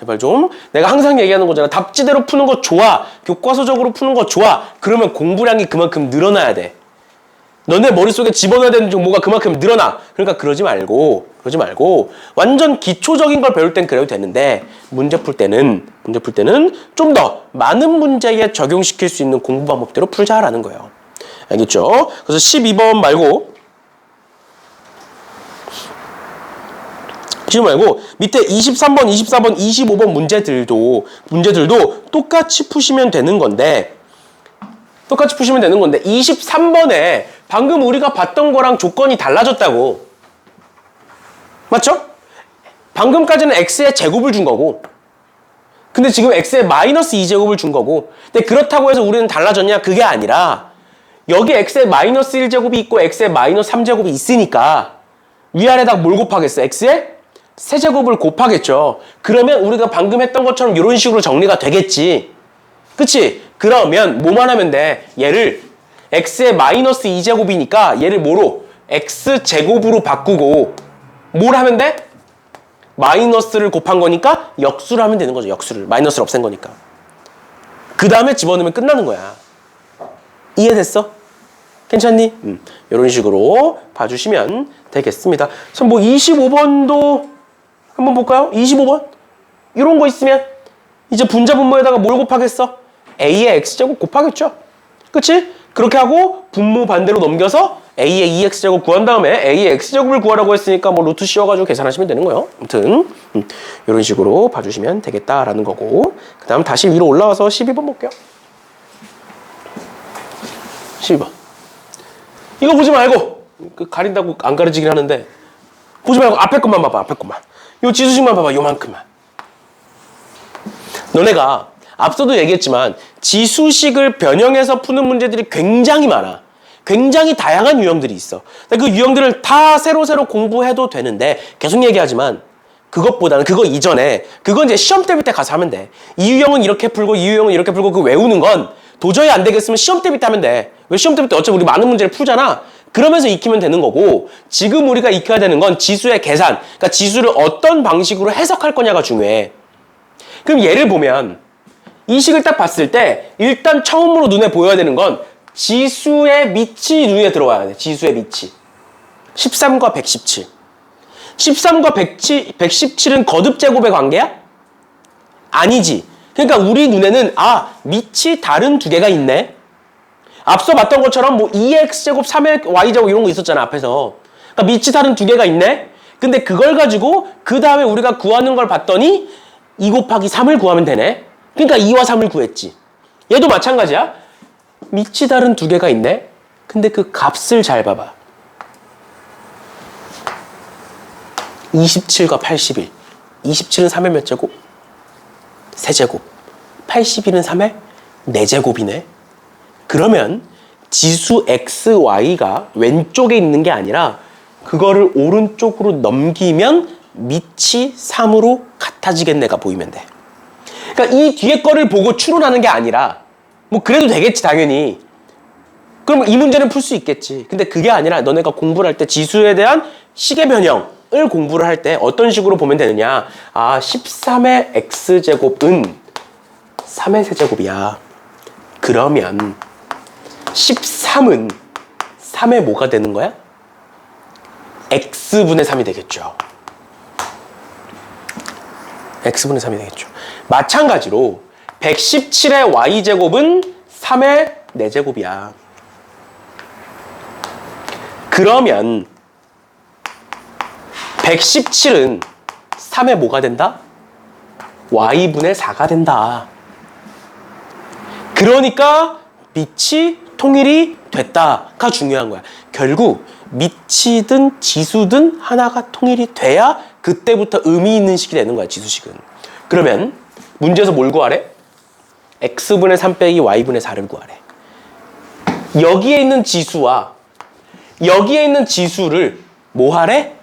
내가 항상 얘기하는 거잖아. 답지대로 푸는 거 좋아. 교과서적으로 푸는 거 좋아. 그러면 공부량이 그만큼 늘어나야 돼. 너네 머릿속에 집어넣어야 되는 정보가 그만큼 늘어나. 그러니까 그러지 말고 완전 기초적인 걸 배울 땐 그래도 되는데 문제 풀 때는 좀 더 많은 문제에 적용시킬 수 있는 공부 방법대로 풀자라는 거예요. 알겠죠? 그래서 12번 말고 밑에 23번, 24번, 25번 문제들도 똑같이 푸시면 되는 건데 똑같이 푸시면 되는 건데 23번에 방금 우리가 봤던 거랑 조건이 달라졌다고. 맞죠? 방금까지는 x의 제곱을 준 거고 근데 지금 x의 마이너스 2제곱을 준 거고 근데 그렇다고 해서 우리는 달라졌냐? 그게 아니라 여기 x의 마이너스 1제곱이 있고 x의 마이너스 3제곱이 있으니까 위아래다 뭘 곱하겠어? x의 세제곱을 곱하겠죠. 그러면 우리가 방금 했던 것처럼 이런 식으로 정리가 되겠지. 그치? 그러면 뭐만 하면 돼? 얘를 x의 마이너스 2제곱이니까 얘를 뭐로? x제곱으로 바꾸고 뭘 하면 돼? 마이너스를 곱한 거니까 역수를 하면 되는 거죠. 역수를. 마이너스를 없앤 거니까. 그 다음에 집어넣으면 끝나는 거야. 이해됐어? 괜찮니? 이런 식으로 봐주시면 되겠습니다. 그래서 뭐 25번도 한번 볼까요? 25번? 이런 거 있으면 이제 분자 분모에다가 뭘 곱하겠어? a의 x제곱 곱하겠죠. 그치? 그렇게 하고 분모 반대로 넘겨서 a의 2x제곱 구한 다음에 a의 x제곱을 구하라고 했으니까 뭐 루트 씌워가지고 계산하시면 되는 거예요. 아무튼 이런 식으로 봐주시면 되겠다라는 거고 그 다음 다시 위로 올라와서 12번 볼게요. 12번. 이거 보지 말고 가린다고 안 가려지긴 하는데 보지 말고 앞에 것만 봐봐. 앞에 것만. 요 지수식만 봐봐. 요만큼만. 너네가 앞서도 얘기했지만 지수식을 변형해서 푸는 문제들이 굉장히 많아. 굉장히 다양한 유형들이 있어. 그 유형들을 다 새로 공부해도 되는데 계속 얘기하지만 그것보다는 그거 이전에 그건 이제 시험 때 가서 하면 돼. 이 유형은 이렇게 풀고 이 유형은 이렇게 풀고 그 외우는 건 도저히 안 되겠으면 시험 때 하면 돼. 왜 시험 때 어차피 우리 많은 문제를 풀잖아. 그러면서 익히면 되는 거고 지금 우리가 익혀야 되는 건 지수의 계산. 그러니까 지수를 어떤 방식으로 해석할 거냐가 중요해. 그럼 예를 보면 이 식을 딱 봤을 때 일단 처음으로 눈에 보여야 되는 건 지수의 밑이 눈에 들어와야 돼. 지수의 밑이. 13과 117. 13과 117은 거듭제곱의 관계야? 아니지. 그러니까 우리 눈에는 밑이 다른 두 개가 있네. 앞서 봤던 것처럼 뭐 2x제곱, 3y제곱 이런 거 있었잖아, 앞에서. 그러니까 밑이 다른 두 개가 있네. 근데 그걸 가지고 그 다음에 우리가 구하는 걸 봤더니 2 곱하기 3을 구하면 되네. 그러니까 2와 3을 구했지. 얘도 마찬가지야. 밑이 다른 두 개가 있네. 근데 그 값을 잘 봐봐. 27과 81. 27은 3의 몇 제곱? 3제곱. 81은 3의 4제곱이네. 그러면 지수 x, y가 왼쪽에 있는 게 아니라 그거를 오른쪽으로 넘기면 밑이 3으로 같아지겠네가 보이면 돼. 그러니까 이 뒤에 거를 보고 추론하는 게 아니라 뭐 그래도 되겠지 당연히. 그럼 이 문제는 풀 수 있겠지. 근데 그게 아니라 너네가 공부를 할 때 지수에 대한 식의 변형을 공부를 할 때 어떤 식으로 보면 되느냐. 13의 x제곱은 3의 세제곱이야. 그러면 13은 3의 뭐가 되는 거야? x분의 3이 되겠죠. x분의 3이 되겠죠. 마찬가지로 117의 y제곱은 3의 4제곱이야. 그러면 117은 3의 뭐가 된다? y분의 4가 된다. 그러니까 밑이 통일이 됐다가 중요한 거야. 결국 밑이든 지수든 하나가 통일이 돼야 그때부터 의미 있는 식이 되는 거야, 지수식은. 그러면 문제에서 뭘 구하래? x분의 3 빼기 y분의 4를 구하래. 여기에 있는 지수와 여기에 있는 지수를 뭐 하래?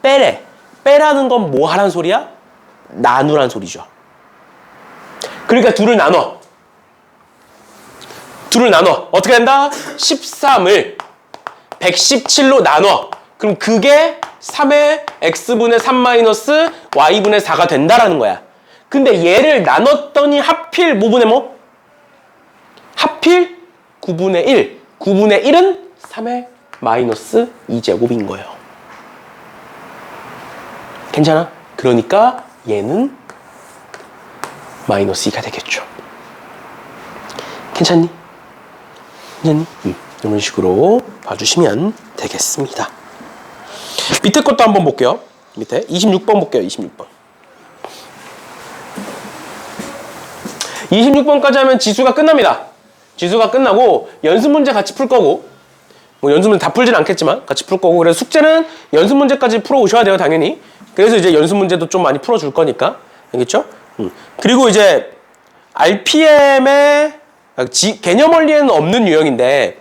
빼래. 빼라는 건 뭐 하란 소리야? 나누란 소리죠. 그러니까 둘을 나눠. 어떻게 된다? 13을 117로 나눠. 그럼 그게 3의 x분의 3 마이너스 y분의 4가 된다라는 거야. 근데 얘를 나눴더니 하필 뭐분의 뭐? 하필 9분의 1. 9분의 1은 3의 마이너스 2제곱인 거예요. 괜찮아? 그러니까 얘는 마이너스 2가 되겠죠. 괜찮니? 이런 식으로 봐주시면 되겠습니다. 밑에 것도 한번 볼게요. 밑에 26번 볼게요. 26번. 26번까지 하면 지수가 끝납니다. 지수가 끝나고 연습 문제 같이 풀 거고, 뭐 연습 문제 다 풀진 않겠지만 같이 풀 거고, 그래서 숙제는 연습 문제까지 풀어 오셔야 돼요, 당연히. 그래서 이제 연습 문제도 좀 많이 풀어줄 거니까. 알겠죠? 그리고 이제 RPM의 개념 원리에는 없는 유형인데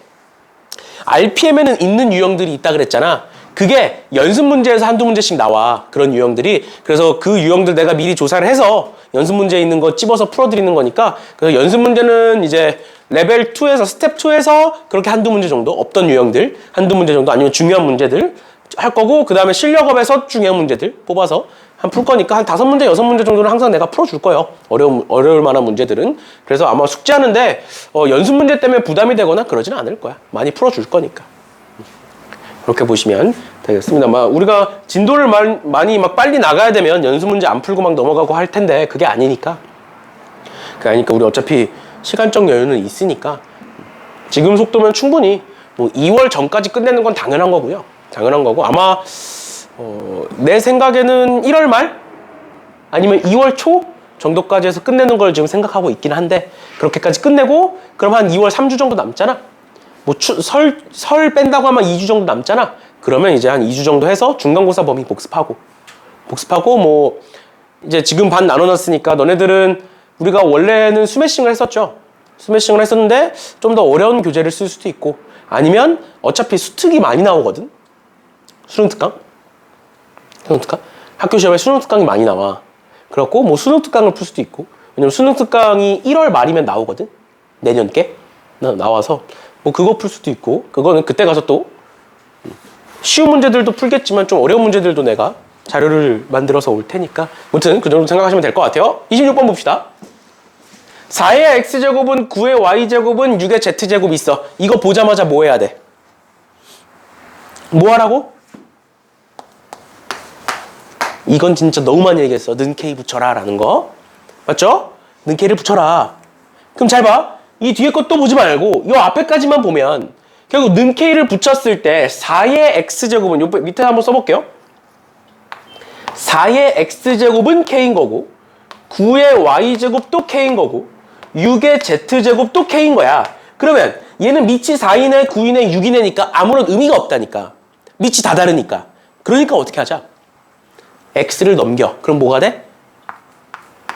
RPM에는 있는 유형들이 있다 그랬잖아. 그게 연습 문제에서 한두 문제씩 나와. 그런 유형들이. 그래서 그 유형들 내가 미리 조사를 해서 연습 문제에 있는 거 찝어서 풀어드리는 거니까, 그래서 연습 문제는 이제 레벨 2에서 스텝 2에서 그렇게 한두 문제 정도, 없던 유형들 한두 문제 정도, 아니면 중요한 문제들 할 거고, 그 다음에 실력업에서 중요한 문제들 뽑아서 한 풀 거니까 한 5문제, 6문제 정도는 항상 내가 풀어줄 거예요. 어려울 만한 문제들은. 그래서 아마 숙제하는데 연습 문제 때문에 부담이 되거나 그러지는 않을 거야. 많이 풀어줄 거니까. 그렇게 보시면 되겠습니다. 막 우리가 진도를 많이 막 빨리 나가야 되면 연습 문제 안 풀고 막 넘어가고 할 텐데 그게 아니니까. 그러니까 우리 어차피 시간적 여유는 있으니까 지금 속도면 충분히 뭐 2월 전까지 끝내는 건 당연한 거고요. 당연한 거고, 아마 내 생각에는 1월 말 아니면 2월 초 정도까지 해서 끝내는 걸 지금 생각하고 있긴 한데, 그렇게까지 끝내고 그럼 한 2월 3주 정도 남잖아. 뭐 설 뺀다고 하면 2주 정도 남잖아. 그러면 이제 한 2주 정도 해서 중간고사 범위 복습하고 뭐 이제 지금 반 나눠놨으니까 너네들은, 우리가 원래는 스매싱을 했었죠. 스매싱을 했었는데 좀 더 어려운 교재를 쓸 수도 있고, 아니면 어차피 수특이 많이 나오거든. 수능 특강? 학교 시험에 수능 특강이 많이 나와. 그렇고 뭐 수능 특강을 풀 수도 있고, 왜냐면 수능 특강이 1월 말이면 나오거든. 내년께 나와서 뭐 그거 풀 수도 있고, 그거는 그때 가서 또 쉬운 문제들도 풀겠지만 좀 어려운 문제들도 내가 자료를 만들어서 올 테니까, 아무튼 그 정도 생각하시면 될 것 같아요. 26번 봅시다. 4의 x제곱은 9의 y제곱은 6의 z제곱이 있어. 이거 보자마자 뭐 해야 돼? 뭐 하라고? 이건 진짜 너무 많이 얘기했어. 는 K 붙여라 라는 거. 맞죠? 는 K를 붙여라. 그럼 잘 봐. 이 뒤에 것도 보지 말고 이 앞에까지만 보면 결국 는 K를 붙였을 때 4의 x제곱은, 요 밑에 한번 써볼게요. 4의 x제곱은 K인 거고, 9의 y제곱도 K인 거고, 6의 z제곱도 K인 거야. 그러면 얘는 밑이 4이네 9이네 6이네니까 아무런 의미가 없다니까. 밑이 다 다르니까. 그러니까 어떻게 하자? x를 넘겨. 그럼 뭐가 돼?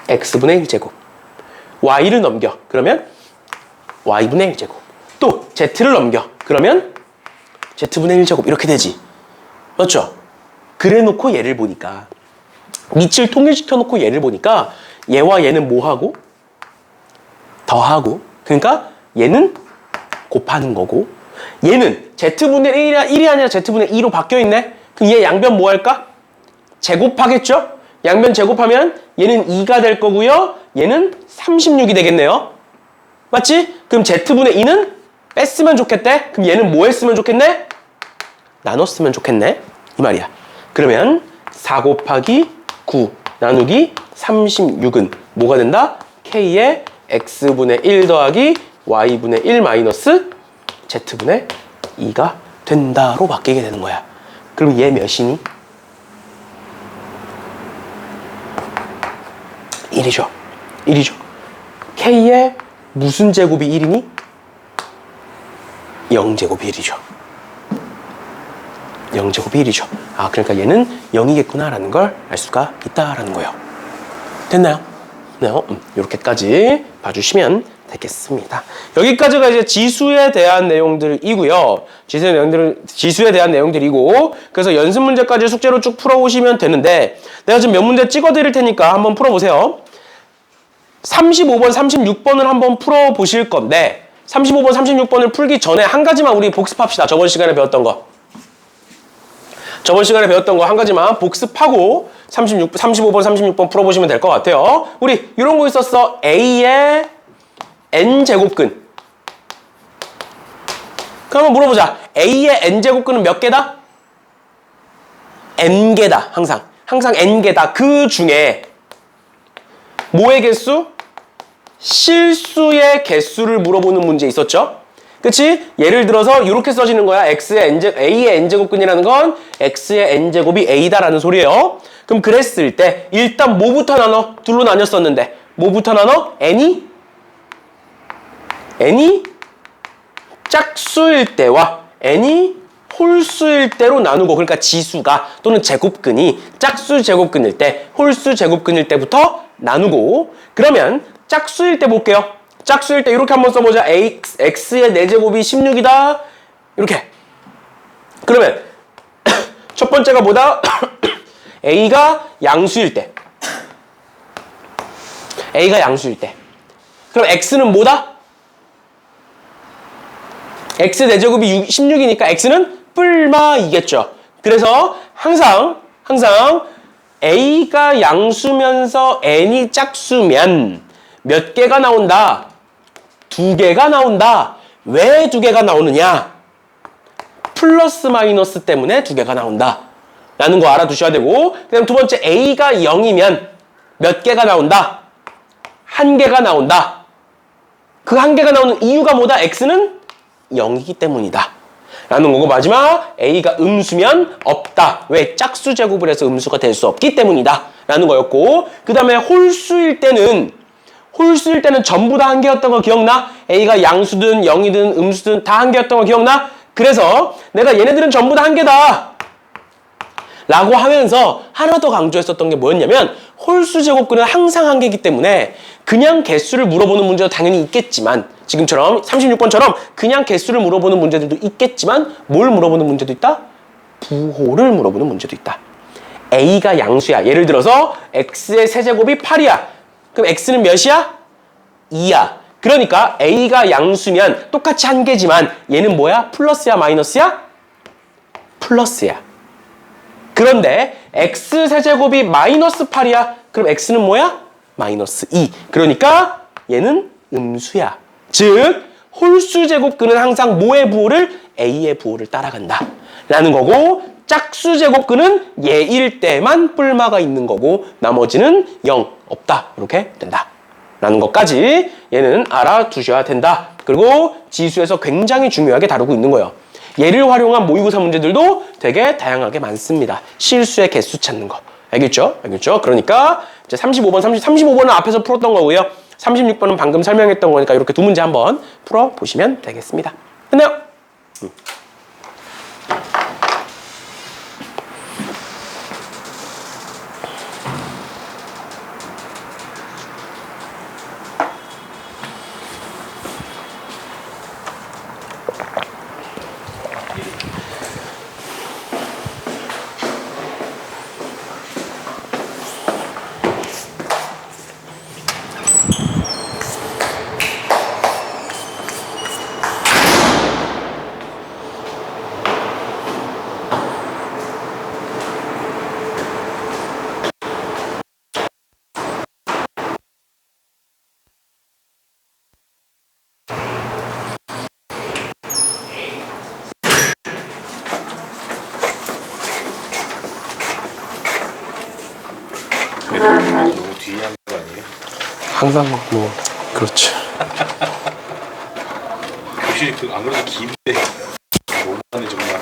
x분의 1제곱. y를 넘겨. 그러면 y분의 1제곱. 또 z를 넘겨. 그러면 z분의 1제곱. 이렇게 되지. 맞죠? 그래 놓고 얘를 보니까, 밑을 통일시켜 놓고 얘를 보니까 얘와 얘는 뭐하고? 더하고. 그러니까 얘는 곱하는 거고, 얘는 z분의 1이 아니라 z분의 2로 바뀌어있네. 그럼 얘 양변 뭐 할까? 제곱하겠죠? 양변 제곱하면 얘는 2가 될 거고요. 얘는 36이 되겠네요. 맞지? 그럼 z분의 2는 뺐으면 좋겠대. 그럼 얘는 뭐 했으면 좋겠네? 나눴으면 좋겠네. 이 말이야. 그러면 4 곱하기 9 나누기 36은 뭐가 된다? K의 x분의 1 더하기 y분의 1 마이너스 z분의 2가 된다로 바뀌게 되는 거야. 그럼 얘 몇이니? 1이죠. 1이죠. K의 무슨 제곱이 1이니? 0제곱이 1이죠. 0제곱이 1이죠. 아, 그러니까 얘는 0이겠구나 라는 걸 알 수가 있다라는 거예요. 됐나요? 네, 이렇게까지 봐주시면 되겠습니다. 여기까지가 이제 지수에 대한 내용들이고요. 지수에 대한 내용들이고, 그래서 연습 문제까지 숙제로 쭉 풀어오시면 되는데, 내가 지금 몇 문제 찍어드릴 테니까 한번 풀어보세요. 35번, 36번을 한번 풀어보실 건데, 35번, 36번을 풀기 전에 한 가지만 우리 복습합시다. 저번 시간에 배웠던 거 한 가지만 복습하고 35번, 36번 풀어보시면 될 것 같아요. 우리 이런 거 있었어. A의 n제곱근. 그럼 한번 물어보자. A의 n제곱근은 몇 개다? n개다. 항상 n개다. 그 중에 뭐의 개수? 실수의 개수를 물어보는 문제 있었죠? 그치? 예를 들어서 이렇게 써지는 거야. A의 n제곱근이라는 건 X의 n제곱이 A다라는 소리예요. 그럼 그랬을 때 일단 뭐부터 나눠? 둘로 나뉘었었는데 뭐부터 나눠? N이 짝수일 때와 n이 홀수일 때로 나누고, 그러니까 지수가 또는 제곱근이 짝수 제곱근일 때, 홀수 제곱근일 때부터 나누고, 그러면 짝수일 때 볼게요. 짝수일 때 이렇게 한번 써보자. x의 4제곱이 16이다. 이렇게. 그러면 첫 번째가 뭐다? a가 양수일 때. a가 양수일 때. 그럼 x는 뭐다? x 4제곱이 16이니까 x는 뿔마이겠죠. 그래서 항상 a가 양수면서 n이 짝수면 몇 개가 나온다? 2개가 나온다. 왜 2개가 나오느냐? 플러스 마이너스 때문에 2개가 나온다. 라는 거 알아두셔야 되고, 그 다음 두 번째 a가 0이면 몇 개가 나온다? 1개가 나온다. 그 1개가 나오는 이유가 뭐다? x는 0이기 때문이다. 라는 거고, 마지막 a가 음수면 없다. 왜? 짝수 제곱을 해서 음수가 될 수 없기 때문이다. 라는 거였고, 그 다음에 홀수일 때는 전부 다 1개였던 거 기억나? a가 양수든 0이든 음수든 다 1개였던 거 기억나? 그래서 내가 얘네들은 전부 다 1개다 라고 하면서 하나 더 강조했었던 게 뭐였냐면, 홀수 제곱근은 항상 1개이기 때문에 그냥 개수를 물어보는 문제도 당연히 있겠지만, 지금처럼 36번처럼 그냥 개수를 물어보는 문제들도 있겠지만, 뭘 물어보는 문제도 있다? 부호를 물어보는 문제도 있다. a가 양수야. 예를 들어서 x의 세제곱이 8이야. 그럼 x는 몇이야? 2야. 그러니까 a가 양수면 똑같이 1개지만 얘는 뭐야? 플러스야 마이너스야? 플러스야. 그런데 x 세제곱이 마이너스 8이야. 그럼 x는 뭐야? 마이너스 2. 그러니까 얘는 음수야. 즉 홀수 제곱근은 항상 뭐의 부호를? a의 부호를 따라간다 라는 거고, 짝수 제곱근은 얘일 때만 뿔마가 있는 거고 나머지는 0 없다. 이렇게 된다 라는 것까지 얘는 알아두셔야 된다. 그리고 지수에서 굉장히 중요하게 다루고 있는 거예요. 얘를 활용한 모의고사 문제들도 되게 다양하게 많습니다. 실수의 개수 찾는 거. 알겠죠? 그러니까 이제 35번은 앞에서 풀었던 거고요. 36번은 방금 설명했던 거니까 이렇게 두 문제 한번 풀어보시면 되겠습니다. 끝내요. 너무 뒤에 하는 거 아니에요? 항상 뭐 그렇죠. 교실이 안 그래도 긴데 너무하네 정말.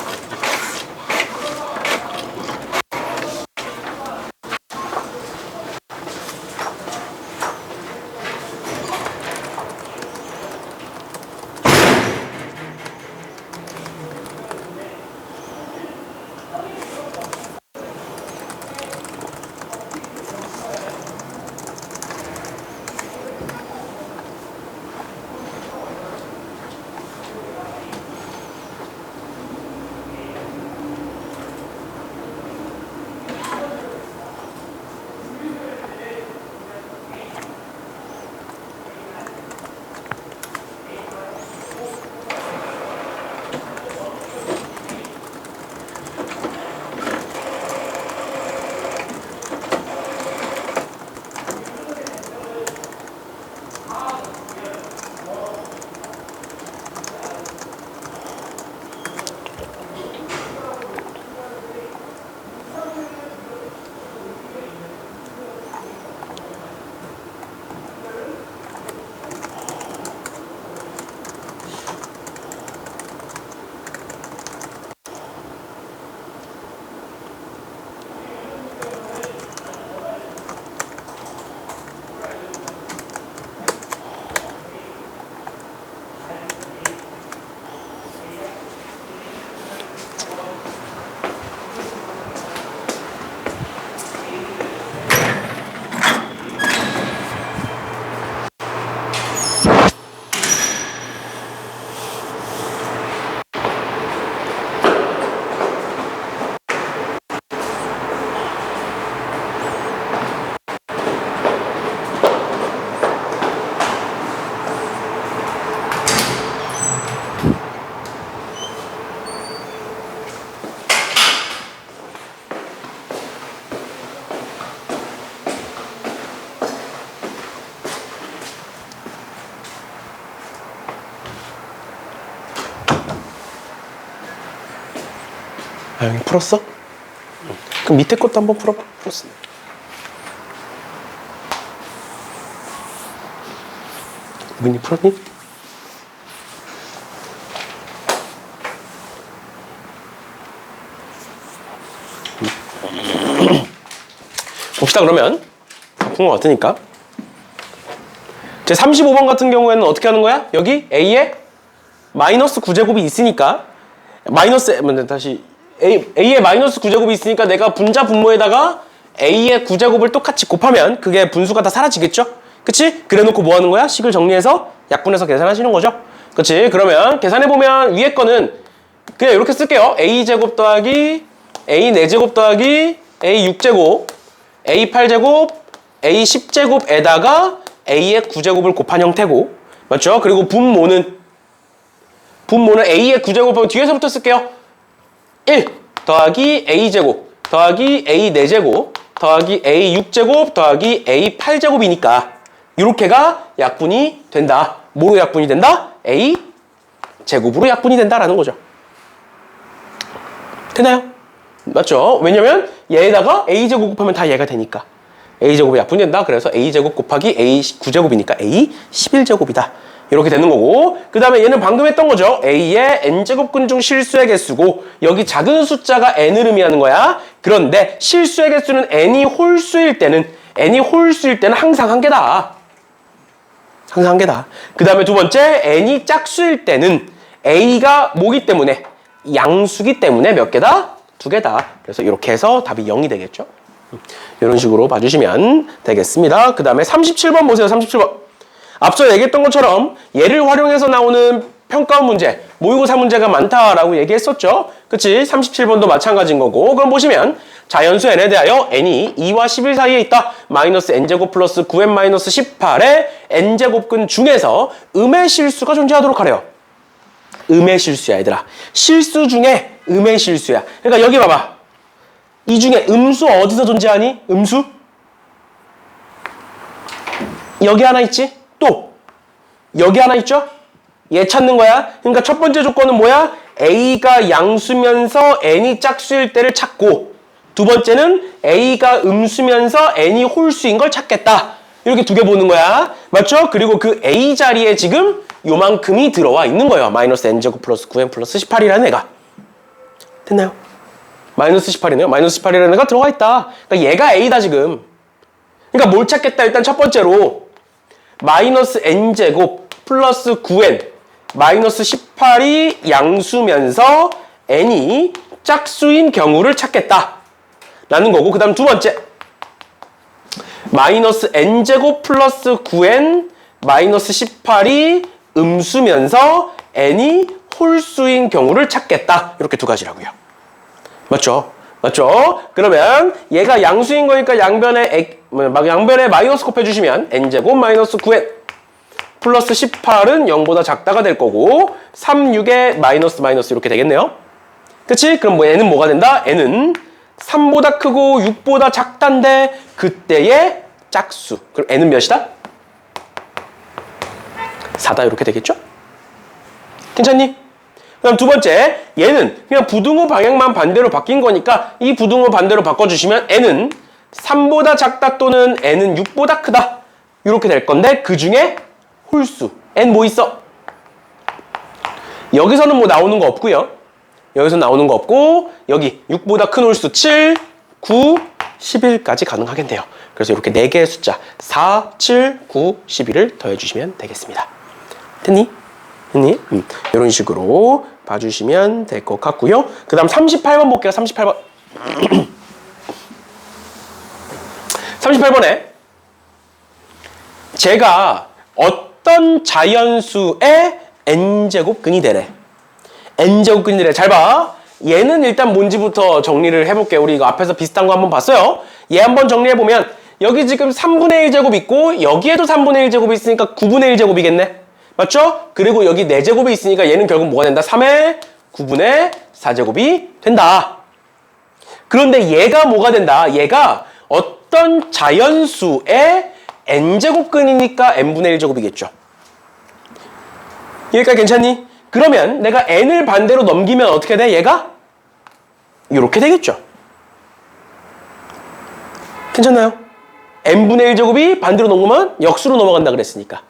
아영이 풀었어? 그럼 밑에 것도 한번 풀어봐. 풀었어. 우빈이 풀었니? 봅시다 그러면. 푼 것 같으니까. 제 35번 같은 경우에는 어떻게 하는 거야? 여기 A에 마이너스 9제곱이 있으니까 다시 A에 마이너스 9제곱이 있으니까 내가 분자 분모에다가 A의 9제곱을 똑같이 곱하면 그게 분수가 다 사라지겠죠? 그치? 그래 놓고 뭐 하는 거야? 식을 정리해서 약분해서 계산하시는 거죠? 그치? 그러면 계산해보면 위에 거는 그냥 이렇게 쓸게요. A제곱 더하기 A 4제곱 더하기 A 6제곱 A 8제곱 A 10제곱에다가 A의 9제곱을 곱한 형태고 맞죠? 그리고 분모는 A의 9제곱하면 뒤에서부터 쓸게요. 1 더하기 A제곱 더하기 A 4제곱 더하기 A 6제곱 더하기 A 8제곱이니까 이렇게가 약분이 된다. 뭐로 약분이 된다? A 제곱으로 약분이 된다라는 거죠. 되나요? 맞죠? 왜냐면 얘에다가 A제곱 곱하면 다 얘가 되니까 A제곱이 약분이 된다. 그래서 A제곱 곱하기 A 9제곱이니까 A 11제곱이다. 이렇게 되는 거고 그 다음에 얘는 방금 했던 거죠. A의 n제곱근 중 실수의 개수고 여기 작은 숫자가 n을 의미하는 거야. 그런데 실수의 개수는 n이 홀수일 때는 항상 한 개다. 항상 한 개다. 그 다음에 두 번째 n이 짝수일 때는 A가 뭐기 때문에 양수기 때문에 몇 개다? 2개다. 그래서 이렇게 해서 답이 0이 되겠죠. 이런 식으로 봐주시면 되겠습니다. 그 다음에 37번 보세요. 37번. 앞서 얘기했던 것처럼 얘를 활용해서 나오는 평가원 문제, 모의고사 문제가 많다라고 얘기했었죠. 그치? 37번도 마찬가지인 거고. 그럼 보시면 자연수 n에 대하여 n이 2와 11 사이에 있다. 마이너스 n제곱 플러스 9n 마이너스 18의 n제곱근 중에서 음의 실수가 존재하도록 하래요. 음의 실수야 얘들아. 실수 중에 음의 실수야. 그러니까 여기 봐봐. 이 중에 음수 어디서 존재하니? 음수? 여기 하나 있지? 또 여기 하나 있죠? 얘 찾는 거야. 그러니까 첫 번째 조건은 뭐야? A가 양수면서 n이 짝수일 때를 찾고 두 번째는 A가 음수면서 n이 홀수인 걸 찾겠다. 이렇게 두 개 보는 거야. 맞죠? 그리고 그 A 자리에 지금 요만큼이 들어와 있는 거예요. 마이너스 n제곱 플러스 9n 플러스 18이라는 애가. 됐나요? 마이너스 18이네요. 마이너스 18이라는 애가 들어가 있다. 그러니까 얘가 A다 지금. 그러니까 뭘 찾겠다. 일단 첫 번째로 마이너스 n제곱 플러스 9n 마이너스 18이 양수면서 n이 짝수인 경우를 찾겠다. 라는 거고 그 다음 두 번째 마이너스 n제곱 플러스 9n 마이너스 18이 음수면서 n이 홀수인 경우를 찾겠다. 이렇게 두 가지라고요. 맞죠? 맞죠? 그러면 얘가 양수인 거니까 양변에 마이너스 곱해주시면 n제곱 마이너스 9n 플러스 18은 0보다 작다가 될 거고 3, 6에 마이너스 이렇게 되겠네요. 그치? 그럼 뭐 n은 뭐가 된다? n은 3보다 크고 6보다 작단데 그때의 짝수. 그럼 n은 몇이다? 4다 이렇게 되겠죠? 괜찮니? 그럼 두 번째, 얘는 그냥 부등호 방향만 반대로 바뀐 거니까 이 부등호 반대로 바꿔주시면 n은 3보다 작다 또는 n은 6보다 크다. 이렇게 될 건데 그 중에 홀수. n 뭐 있어? 여기서는 뭐 나오는 거 없고요. 여기서 나오는 거 없고 여기 6보다 큰 홀수 7, 9, 11까지 가능하겠네요. 그래서 이렇게 4개의 숫자 4, 7, 9, 11을 더해주시면 되겠습니다. 됐니? 됐니? 이런 식으로 봐주시면 될 것 같고요. 그 다음 38번 볼게요. 38번. 38번에 제가 어떤 자연수의 n제곱근이 되래. n제곱근이 되래. 잘 봐. 얘는 일단 뭔지부터 정리를 해볼게요. 우리 이거 앞에서 비슷한 거 한번 봤어요. 얘 한번 정리해보면 여기 지금 3분의 1제곱 있고 여기에도 3분의 1제곱이 있으니까 9분의 1제곱이겠네. 맞죠? 그리고 여기 4제곱이 있으니까 얘는 결국 뭐가 된다? 3의 9분의 4제곱이 된다. 그런데 얘가 뭐가 된다? 얘가 어떤 자연수의 n제곱근이니까 n분의 1제곱이겠죠. 여기까지 괜찮니? 그러면 내가 n을 반대로 넘기면 어떻게 돼? 얘가 이렇게 되겠죠. 괜찮나요? n분의 1제곱이 반대로 넘으면 역수로 넘어간다 그랬으니까.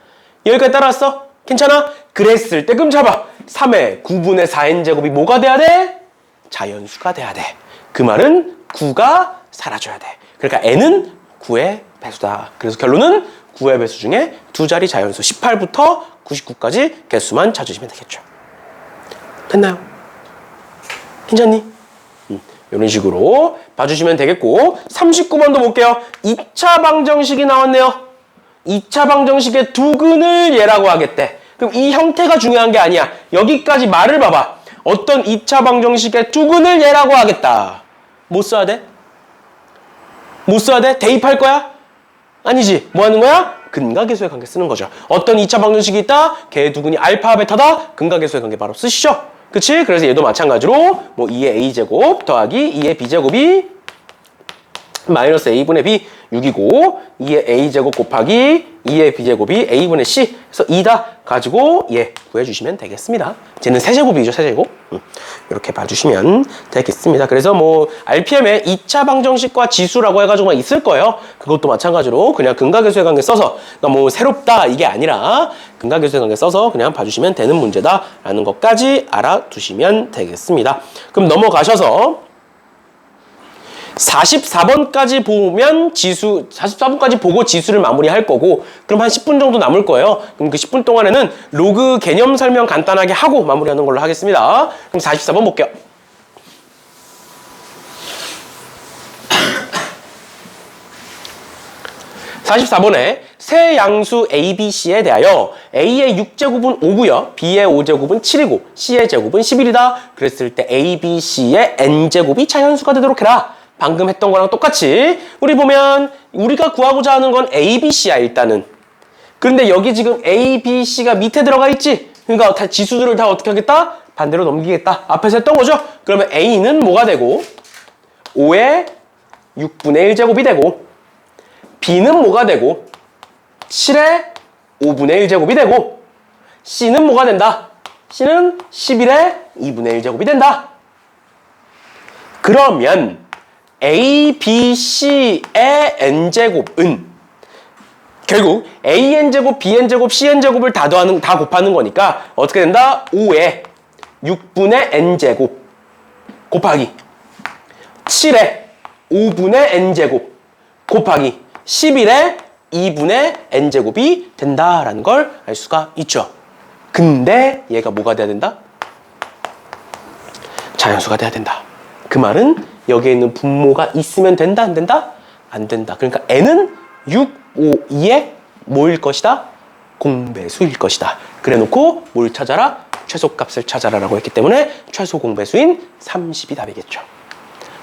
여기까지 따라왔어? 괜찮아? 그랬을 때 그럼 잡아. 3의 9분의 4n제곱이 뭐가 돼야 돼? 자연수가 돼야 돼. 그 말은 9가 사라져야 돼. 그러니까 n은 9의 배수다. 그래서 결론은 9의 배수 중에 두 자리 자연수 18부터 99까지 개수만 찾으시면 되겠죠. 됐나요? 괜찮니? 이런 식으로 봐주시면 되겠고 39번도 볼게요. 2차 방정식이 나왔네요. 2차 방정식의 두근을 얘라고 하겠대. 그럼 이 형태가 중요한 게 아니야. 여기까지 말을 봐봐. 어떤 2차 방정식의 두근을 얘라고 하겠다. 뭐 써야 돼? 뭐 써야 돼? 대입할 거야? 아니지. 뭐 하는 거야? 근각계수의 관계 쓰는 거죠. 어떤 2차 방정식이 있다? 걔의 두근이 알파, 베타다? 근각계수의 관계 바로 쓰시죠. 그치? 그래서 얘도 마찬가지로 뭐 2의 a제곱 더하기 2의 b제곱이 마이너스 a분의 b 6이고 2의 a제곱 곱하기 2의 b제곱이 a분의 c 그래서 2다 가지고 구해주시면 되겠습니다. 쟤는 세제곱이죠. 세제곱. 이렇게 봐주시면 되겠습니다. 그래서 뭐 RPM에 2차 방정식과 지수라고 해가지고 있을 거예요. 그것도 마찬가지로 그냥 근각계수의 관계 써서 그러니까 뭐 새롭다 이게 아니라 근각계수의 관계 써서 그냥 봐주시면 되는 문제다라는 것까지 알아두시면 되겠습니다. 그럼 넘어가셔서 44번까지 보면 44번까지 보고 지수를 마무리할 거고, 그럼 한 10분 정도 남을 거예요. 그럼 그 10분 동안에는 로그 개념 설명 간단하게 하고 마무리하는 걸로 하겠습니다. 그럼 44번 볼게요. (44번에) 세 양수 A, B, C에 대하여 A의 6제곱은 5고요. B의 5제곱은 7이고 C의 제곱은 11이다. 그랬을 때 A, B, C의 N제곱이 자연수가 되도록 해라. 방금 했던 거랑 똑같이 우리 보면 우리가 구하고자 하는 건 A, B, C야 일단은. 그런데 여기 지금 A, B, C가 밑에 들어가 있지. 그러니까 다 지수들을 다 어떻게 하겠다? 반대로 넘기겠다. 앞에서 했던 거죠. 그러면 A는 뭐가 되고 5의 6분의 1제곱이 되고 B는 뭐가 되고 7의 5분의 1제곱이 되고 C는 뭐가 된다? C는 11의 2분의 1제곱이 된다. 그러면 A, B, C의 n제곱은 결국 AN제곱, BN제곱, CN제곱을 다 곱하는 거니까 어떻게 된다? 5의 6분의 n제곱 곱하기 7의 5분의 n제곱 곱하기 11의 2분의 n제곱이 된다라는 걸 알 수가 있죠. 근데 얘가 뭐가 돼야 된다? 자연수가 돼야 된다. 그 말은 여기에 있는 분모가 있으면 된다, 안 된다? 안 된다. 그러니까 n은 6, 5, 2의 뭐일 것이다? 공배수일 것이다. 그래놓고 뭘 찾아라? 최소값을 찾아라라고 했기 때문에 최소 공배수인 30이 답이겠죠.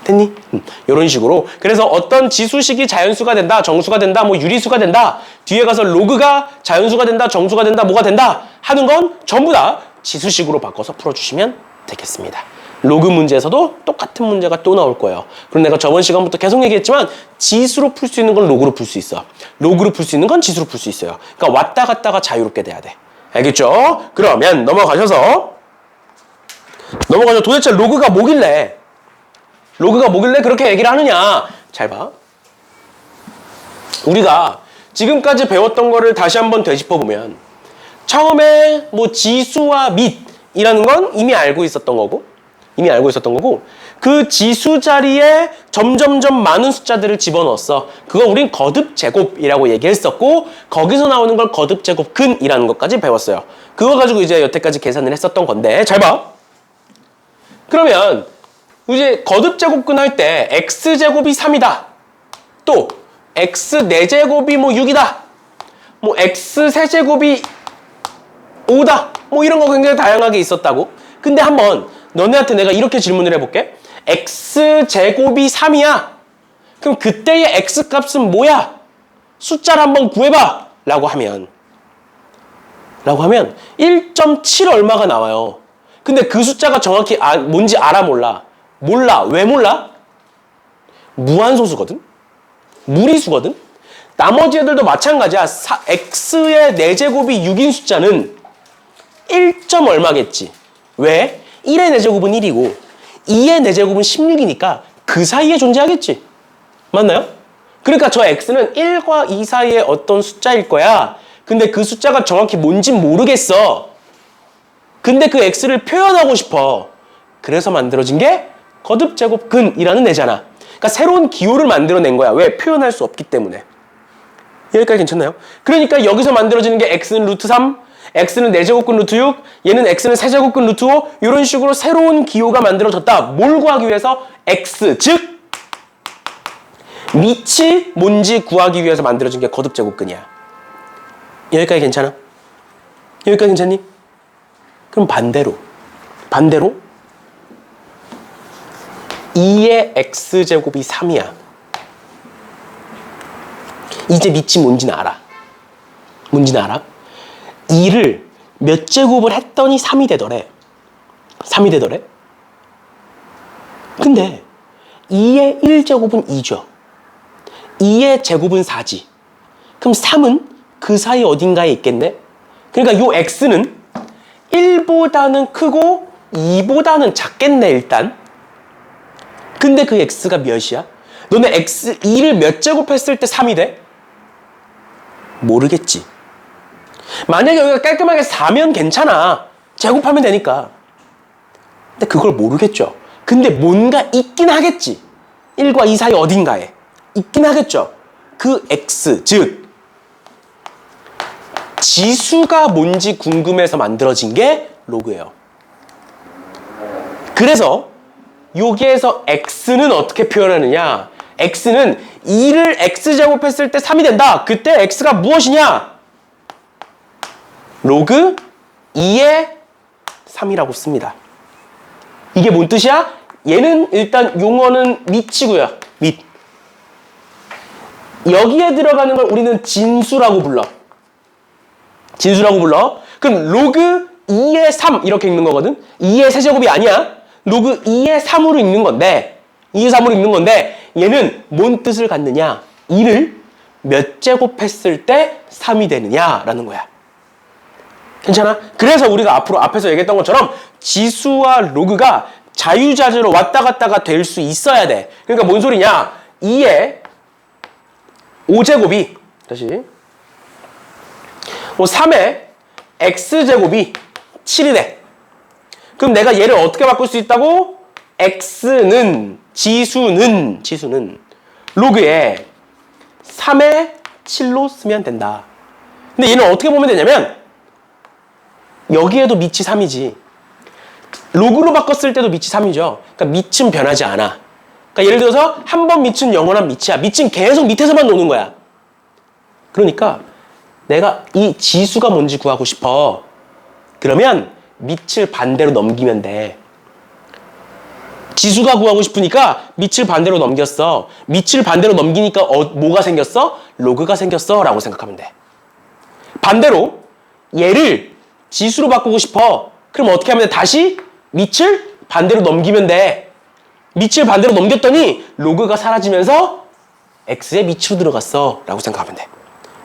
됐니? 이런 식으로. 그래서 어떤 지수식이 자연수가 된다, 정수가 된다, 뭐 유리수가 된다, 뒤에 가서 로그가 자연수가 된다, 정수가 된다, 뭐가 된다 하는 건 전부 다 지수식으로 바꿔서 풀어주시면 되겠습니다. 로그 문제에서도 똑같은 문제가 또 나올 거예요. 그럼 내가 저번 시간부터 계속 얘기했지만 지수로 풀 수 있는 건 로그로 풀 수 있어. 로그로 풀 수 있는 건 지수로 풀 수 있어요. 그러니까 왔다 갔다가 자유롭게 돼야 돼. 알겠죠? 그러면 넘어가셔서 도대체 로그가 뭐길래 그렇게 얘기를 하느냐. 잘 봐. 우리가 지금까지 배웠던 거를 다시 한번 되짚어보면 처음에 뭐 지수와 밑이라는 건 이미 알고 있었던 거고 그 지수 자리에 점점점 많은 숫자들을 집어넣었어. 그거 우린 거듭제곱이라고 얘기했었고 거기서 나오는 걸 거듭제곱근이라는 것까지 배웠어요. 그거 가지고 이제 여태까지 계산을 했었던 건데 잘 봐. 그러면 이제 거듭제곱근 할 때 x제곱이 3이다. 또 x 4제곱이 뭐 6이다. 뭐 x 세제곱이 5다. 뭐 이런 거 굉장히 다양하게 있었다고. 근데 한번 너네한테 내가 이렇게 질문을 해볼게. x제곱이 3이야. 그럼 그때의 x값은 뭐야? 숫자를 한번 구해봐. 라고 하면 1.7 얼마가 나와요. 근데 그 숫자가 정확히 뭔지 알아 몰라? 몰라. 왜 몰라? 무한소수거든? 무리수거든? 나머지 애들도 마찬가지야. x의 4제곱이 6인 숫자는 1. 얼마겠지. 왜? 1의 4제곱은 1이고 2의 4제곱은 16이니까 그 사이에 존재하겠지. 맞나요? 그러니까 저 x는 1과 2 사이에 어떤 숫자일 거야. 근데 그 숫자가 정확히 뭔진 모르겠어. 근데 그 x를 표현하고 싶어. 그래서 만들어진 게 거듭제곱근이라는 애잖아. 그러니까 새로운 기호를 만들어낸 거야. 왜? 표현할 수 없기 때문에. 여기까지 괜찮나요? 그러니까 여기서 만들어지는 게 x는 루트 3, x는 4제곱근 루트 6, 얘는 x는 3제곱근 루트 5 이런 식으로 새로운 기호가 만들어졌다. 뭘 구하기 위해서? x, 즉 밑이 뭔지 구하기 위해서 만들어진 게 거듭제곱근이야. 여기까지 괜찮아? 여기까지 괜찮니? 그럼 반대로 2의 x제곱이 3이야. 이제 밑이 뭔지는 알아. 2를 몇 제곱을 했더니 3이 되더래. 근데 2의 1제곱은 2죠. 2의 제곱은 4지. 그럼 3은 그 사이 어딘가에 있겠네? 그러니까 요 x는 1보다는 크고 2보다는 작겠네, 일단. 근데 그 x가 몇이야? 너네 x 2를 몇 제곱했을 때 3이 돼? 모르겠지. 만약에 여기가 깔끔하게 4면 괜찮아. 제곱하면 되니까. 근데 그걸 모르겠죠. 근데 뭔가 있긴 하겠지. 1과 2 사이 어딘가에. 있긴 하겠죠. 그 x, 즉 지수가 뭔지 궁금해서 만들어진 게 로그예요. 그래서 여기에서 x는 어떻게 표현하느냐? x는 2를 x제곱했을 때 3이 된다. 그때 x가 무엇이냐? 로그 2의 3이라고 씁니다. 이게 뭔 뜻이야? 얘는 일단 용어는 밑이고요. 밑. 여기에 들어가는 걸 우리는 진수라고 불러. 그럼 로그 2의 3 이렇게 읽는 거거든. 2의 세제곱이 아니야. 로그 2의 3으로 읽는 건데 얘는 뭔 뜻을 갖느냐? 2를 몇 제곱했을 때 3이 되느냐라는 거야. 괜찮아? 그래서 우리가 앞에서 얘기했던 것처럼 지수와 로그가 자유자재로 왔다 갔다가 될 수 있어야 돼. 그러니까 뭔 소리냐? 2의 5제곱이 3의 x제곱이 7이 돼. 그럼 내가 얘를 어떻게 바꿀 수 있다고? x는 지수는 로그에 3의 7로 쓰면 된다. 근데 얘는 어떻게 보면 되냐면 여기에도 밑이 3이지. 로그로 바꿨을 때도 밑이 3이죠. 그러니까 밑은 변하지 않아. 그러니까 예를 들어서 한 번 밑은 영원한 밑이야. 밑은 계속 밑에서만 노는 거야. 그러니까 내가 이 지수가 뭔지 구하고 싶어. 그러면 밑을 반대로 넘기면 돼. 지수가 구하고 싶으니까 밑을 반대로 넘겼어. 밑을 반대로 넘기니까 뭐가 생겼어? 로그가 생겼어 라고 생각하면 돼. 반대로 얘를 지수로 바꾸고 싶어. 그럼 어떻게 하면 돼? 다시 밑을 반대로 넘기면 돼. 밑을 반대로 넘겼더니 로그가 사라지면서 x의 밑으로 들어갔어 라고 생각하면 돼.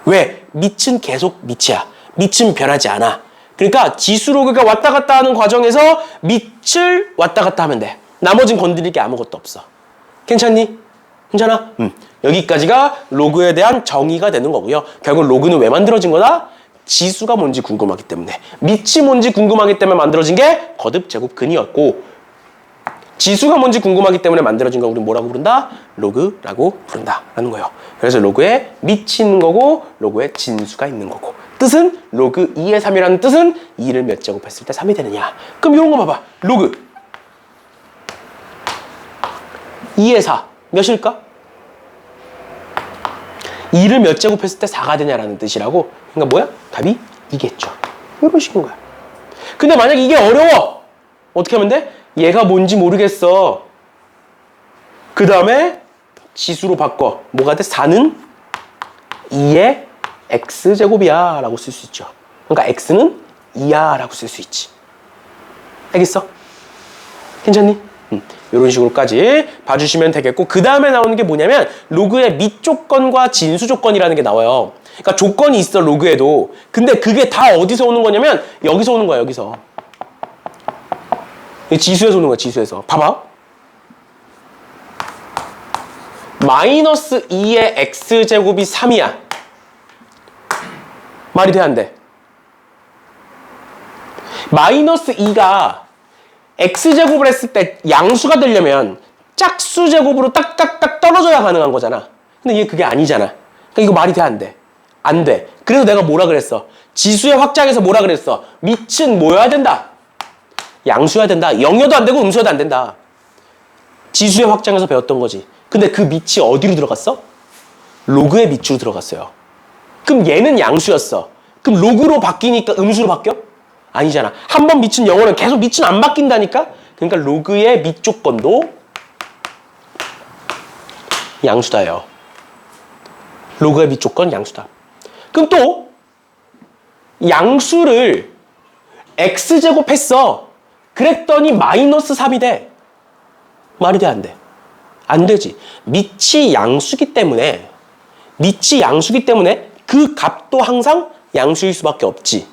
왜? 밑은 계속 밑이야. 밑은 변하지 않아. 그러니까 지수 로그가 왔다 갔다 하는 과정에서 밑을 왔다 갔다 하면 돼. 나머진 건드릴 게 아무것도 없어. 괜찮니? 괜찮아? 여기까지가 로그에 대한 정의가 되는 거고요. 결국 로그는 왜 만들어진 거다? 지수가 뭔지 궁금하기 때문에. 밑이 뭔지 궁금하기 때문에 만들어진 게 거듭제곱근이었고, 지수가 뭔지 궁금하기 때문에 만들어진 거 우리 뭐라고 부른다? 로그라고 부른다라는 거예요. 그래서 로그에 밑이 있는 거고 로그에 진수가 있는 거고. 뜻은 로그 2의 3이라는 뜻은 2를 몇 제곱했을 때 3이 되느냐. 그럼 이런 거 봐봐. 로그 2의 4 몇일까? 2를 몇 제곱했을 때 4가 되냐라는 뜻이라고. 그러니까 뭐야? 답이 이겠죠. 이런 식인 거야. 근데 만약 이게 어려워. 어떻게 하면 돼? 얘가 뭔지 모르겠어. 그 다음에 지수로 바꿔. 뭐가 돼? 4는 2의 x제곱이야 라고 쓸 수 있죠. 그러니까 x는 2야 라고 쓸 수 있지. 알겠어? 괜찮니? 이런 식으로까지 봐주시면 되겠고, 그 다음에 나오는 게 뭐냐면 로그의 밑 조건과 진수 조건이라는 게 나와요. 그러니까 조건이 있어, 로그에도. 근데 그게 다 어디서 오는 거냐면 여기서 오는 거야. 여기서 지수에서 오는 거야. 지수에서. 봐봐. 마이너스 2의 x제곱이 3이야. 말이 돼, 안 돼? 마이너스 2가 x제곱을 했을 때 양수가 되려면 짝수제곱으로 딱딱딱 떨어져야 가능한 거잖아. 근데 얘 그게 아니잖아. 그러니까 이거 말이 돼, 안 돼? 안 돼. 그래서 내가 뭐라 그랬어? 지수의 확장에서 뭐라 그랬어? 밑은 뭐여야 된다? 양수여야 된다. 0여도 안 되고 음수여도 안 된다. 지수의 확장에서 배웠던 거지. 근데 그 밑이 어디로 들어갔어? 로그의 밑으로 들어갔어요. 그럼 얘는 양수였어. 그럼 로그로 바뀌니까 음수로 바뀌어? 아니잖아. 한 번 밑은 0어는 계속 밑은 안 바뀐다니까? 그러니까 로그의 밑 조건도 양수다요. 로그의 밑 조건 양수다. 그럼 또 양수를 x제곱 했어. 그랬더니 마이너스 3이 돼. 말이 돼, 안 돼? 안 되지. 밑이 양수기 때문에 그 값도 항상 양수일 수밖에 없지.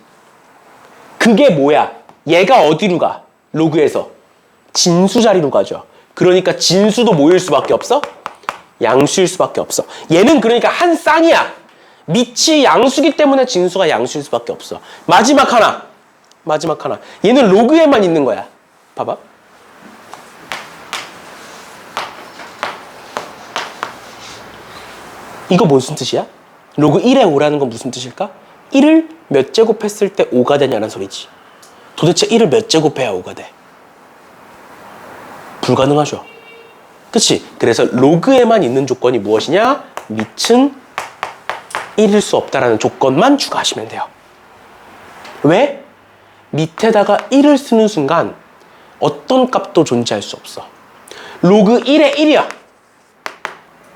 그게 뭐야? 얘가 어디로 가? 로그에서 진수 자리로 가죠. 그러니까 진수도 뭐일 수밖에 없어? 양수일 수밖에 없어. 얘는 그러니까 한 쌍이야. 밑이 양수기 때문에 진수가 양수일 수밖에 없어. 마지막 하나. 얘는 로그에만 있는 거야. 봐봐. 이거 무슨 뜻이야? 로그 1에 5라는 건 무슨 뜻일까? 1을 몇 제곱했을 때 5가 되냐는 소리지. 도대체 1을 몇 제곱해야 5가 돼? 불가능하죠. 그치? 그래서 로그에만 있는 조건이 무엇이냐? 밑은 1일 수 없다라는 조건만 추가하시면 돼요. 왜? 밑에다가 1을 쓰는 순간 어떤 값도 존재할 수 없어. 로그 1에 1이야.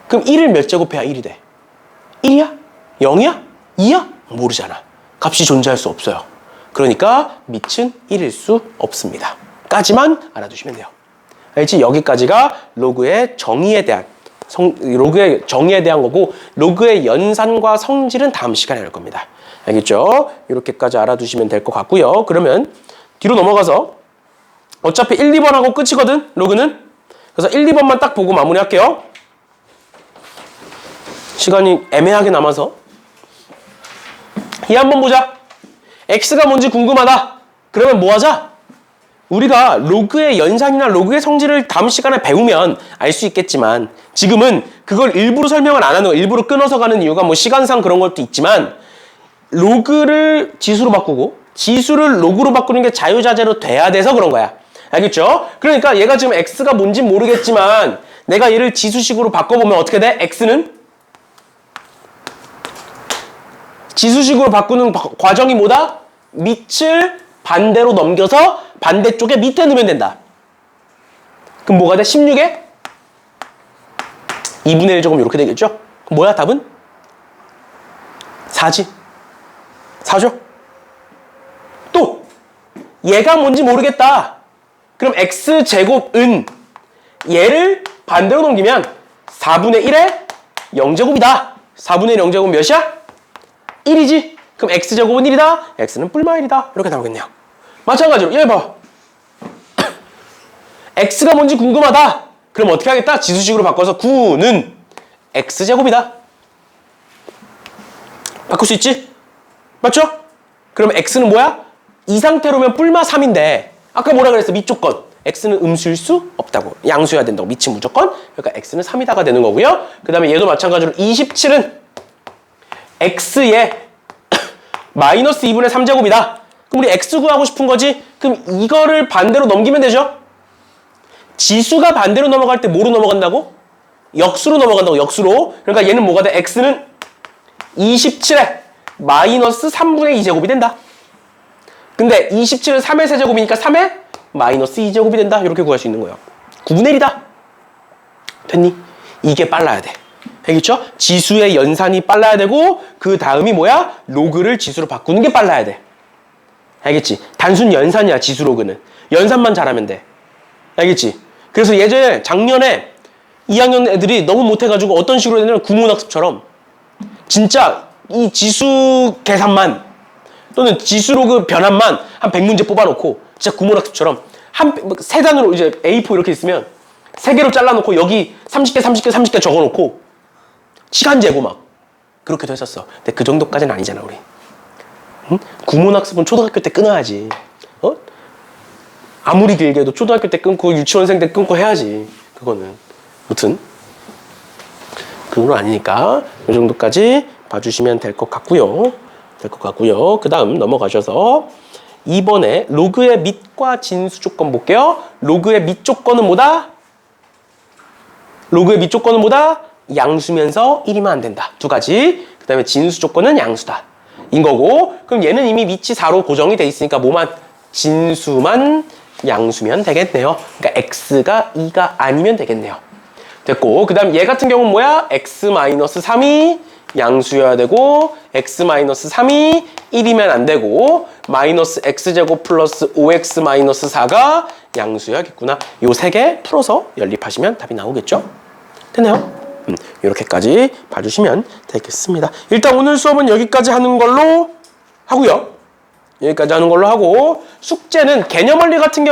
그럼 1을 몇 제곱해야 1이 돼? 1이야? 0이야? 2야? 모르잖아. 값이 존재할 수 없어요. 그러니까 밑은 1일 수 없습니다. 까지만 알아두시면 돼요. 알지? 여기까지가 로그의 정의에 대한 거고, 로그의 연산과 성질은 다음 시간에 할 겁니다. 알겠죠? 이렇게까지 알아두시면 될 것 같고요. 그러면 뒤로 넘어가서 어차피 1, 2번하고 끝이거든, 로그는. 그래서 1, 2번만 딱 보고 마무리할게요. 시간이 애매하게 남아서. 얘 한번 보자. x가 뭔지 궁금하다. 그러면 뭐 하자? 우리가 로그의 연산이나 로그의 성질을 다음 시간에 배우면 알 수 있겠지만, 지금은 그걸 일부러 설명을 안 하는 거, 일부러 끊어서 가는 이유가 뭐 시간상 그런 것도 있지만, 로그를 지수로 바꾸고 지수를 로그로 바꾸는 게 자유자재로 돼야 돼서 그런 거야. 알겠죠? 그러니까 얘가 지금 x가 뭔지 모르겠지만 내가 얘를 지수식으로 바꿔보면 어떻게 돼? x는 지수식으로 바꾸는 과정이 뭐다? 밑을 반대로 넘겨서 반대쪽에 밑에 넣으면 된다. 그럼 뭐가 돼? 16에 2분의 1 조금 이렇게 되겠죠? 그럼 뭐야 답은? 4지. 4죠? 또 얘가 뭔지 모르겠다. 그럼 x제곱은 얘를 반대로 넘기면 4분의 1의 0제곱이다. 4분의 1 0제곱 몇이야? 1이지. 그럼 x제곱은 1이다. x는 뿔마 1이다. 이렇게 나오겠네요. 마찬가지로 얘 봐. x가 뭔지 궁금하다. 그럼 어떻게 하겠다? 지수식으로 바꿔서 9는 x제곱이다. 바꿀 수 있지? 맞죠? 그럼 x는 뭐야? 이 상태로면 뿔마 3인데 아까 뭐라 그랬어? 밑 조건. x는 음수일 수 없다고. 양수여야 된다고. 밑이 무조건. 그러니까 x는 3이다가 되는 거고요. 그 다음에 얘도 마찬가지로 27은 x의 마이너스 2분의 3제곱이다. 그럼 우리 x 구하고 싶은 거지? 그럼 이거를 반대로 넘기면 되죠? 지수가 반대로 넘어갈 때 뭐로 넘어간다고? 역수로 넘어간다고. 역수로. 그러니까 얘는 뭐가 돼? x는 27에 마이너스 3분의 2제곱이 된다. 근데 27은 3의 세제곱이니까 3의 마이너스 2제곱이 된다. 이렇게 구할 수 있는 거예요. 9분의 1이다. 됐니? 이게 빨라야 돼. 알겠죠? 지수의 연산이 빨라야 되고 그 다음이 뭐야? 로그를 지수로 바꾸는 게 빨라야 돼. 알겠지? 단순 연산이야, 지수 로그는. 연산만 잘하면 돼. 알겠지? 그래서 예전에 작년에 2학년 애들이 너무 못해가지고 어떤 식으로 되냐면 구문학습처럼 진짜 이 지수 계산만 또는 지수 로그 변환만 한 100문제 뽑아놓고 진짜 구문학습처럼 세 단으로 이제 A4 이렇게 있으면 3개로 잘라놓고 여기 30개, 30개, 30개 적어놓고 시간 재고 막 그렇게도 했었어. 근데 그 정도까지는 아니잖아 우리. 응? 구몬학습은 초등학교 때 끊어야지. 어? 아무리 길게도 초등학교 때 끊고 유치원생 때 끊고 해야지. 그거는. 무튼 그 정도는 아니니까 이 정도까지 봐주시면 될 것 같고요. 그 다음 넘어가셔서 2번에 로그의 밑과 진수 조건 볼게요. 로그의 밑 조건은 뭐다? 로그의 밑 조건은 뭐다? 양수면서 1이면 안 된다. 2가지. 그 다음에 진수 조건은 양수다. 인 거고, 그럼 얘는 이미 밑이 4로 고정이 돼 있으니까 뭐만? 진수만 양수면 되겠네요. 그러니까 x가 2가 아니면 되겠네요. 됐고, 그 다음 얘 같은 경우는 뭐야? x-3이 양수여야 되고, x-3이 1이면 안 되고, 마이너스 x제곱 플러스 5x-4가 양수여야겠구나. 요 3개 풀어서 연립하시면 답이 나오겠죠? 됐나요? 이렇게까지 봐주시면 되겠습니다. 일단 오늘 수업은 여기까지 하는 걸로 하고요. 여기까지 하는 걸로 하고, 숙제는 개념 원리 같은 경우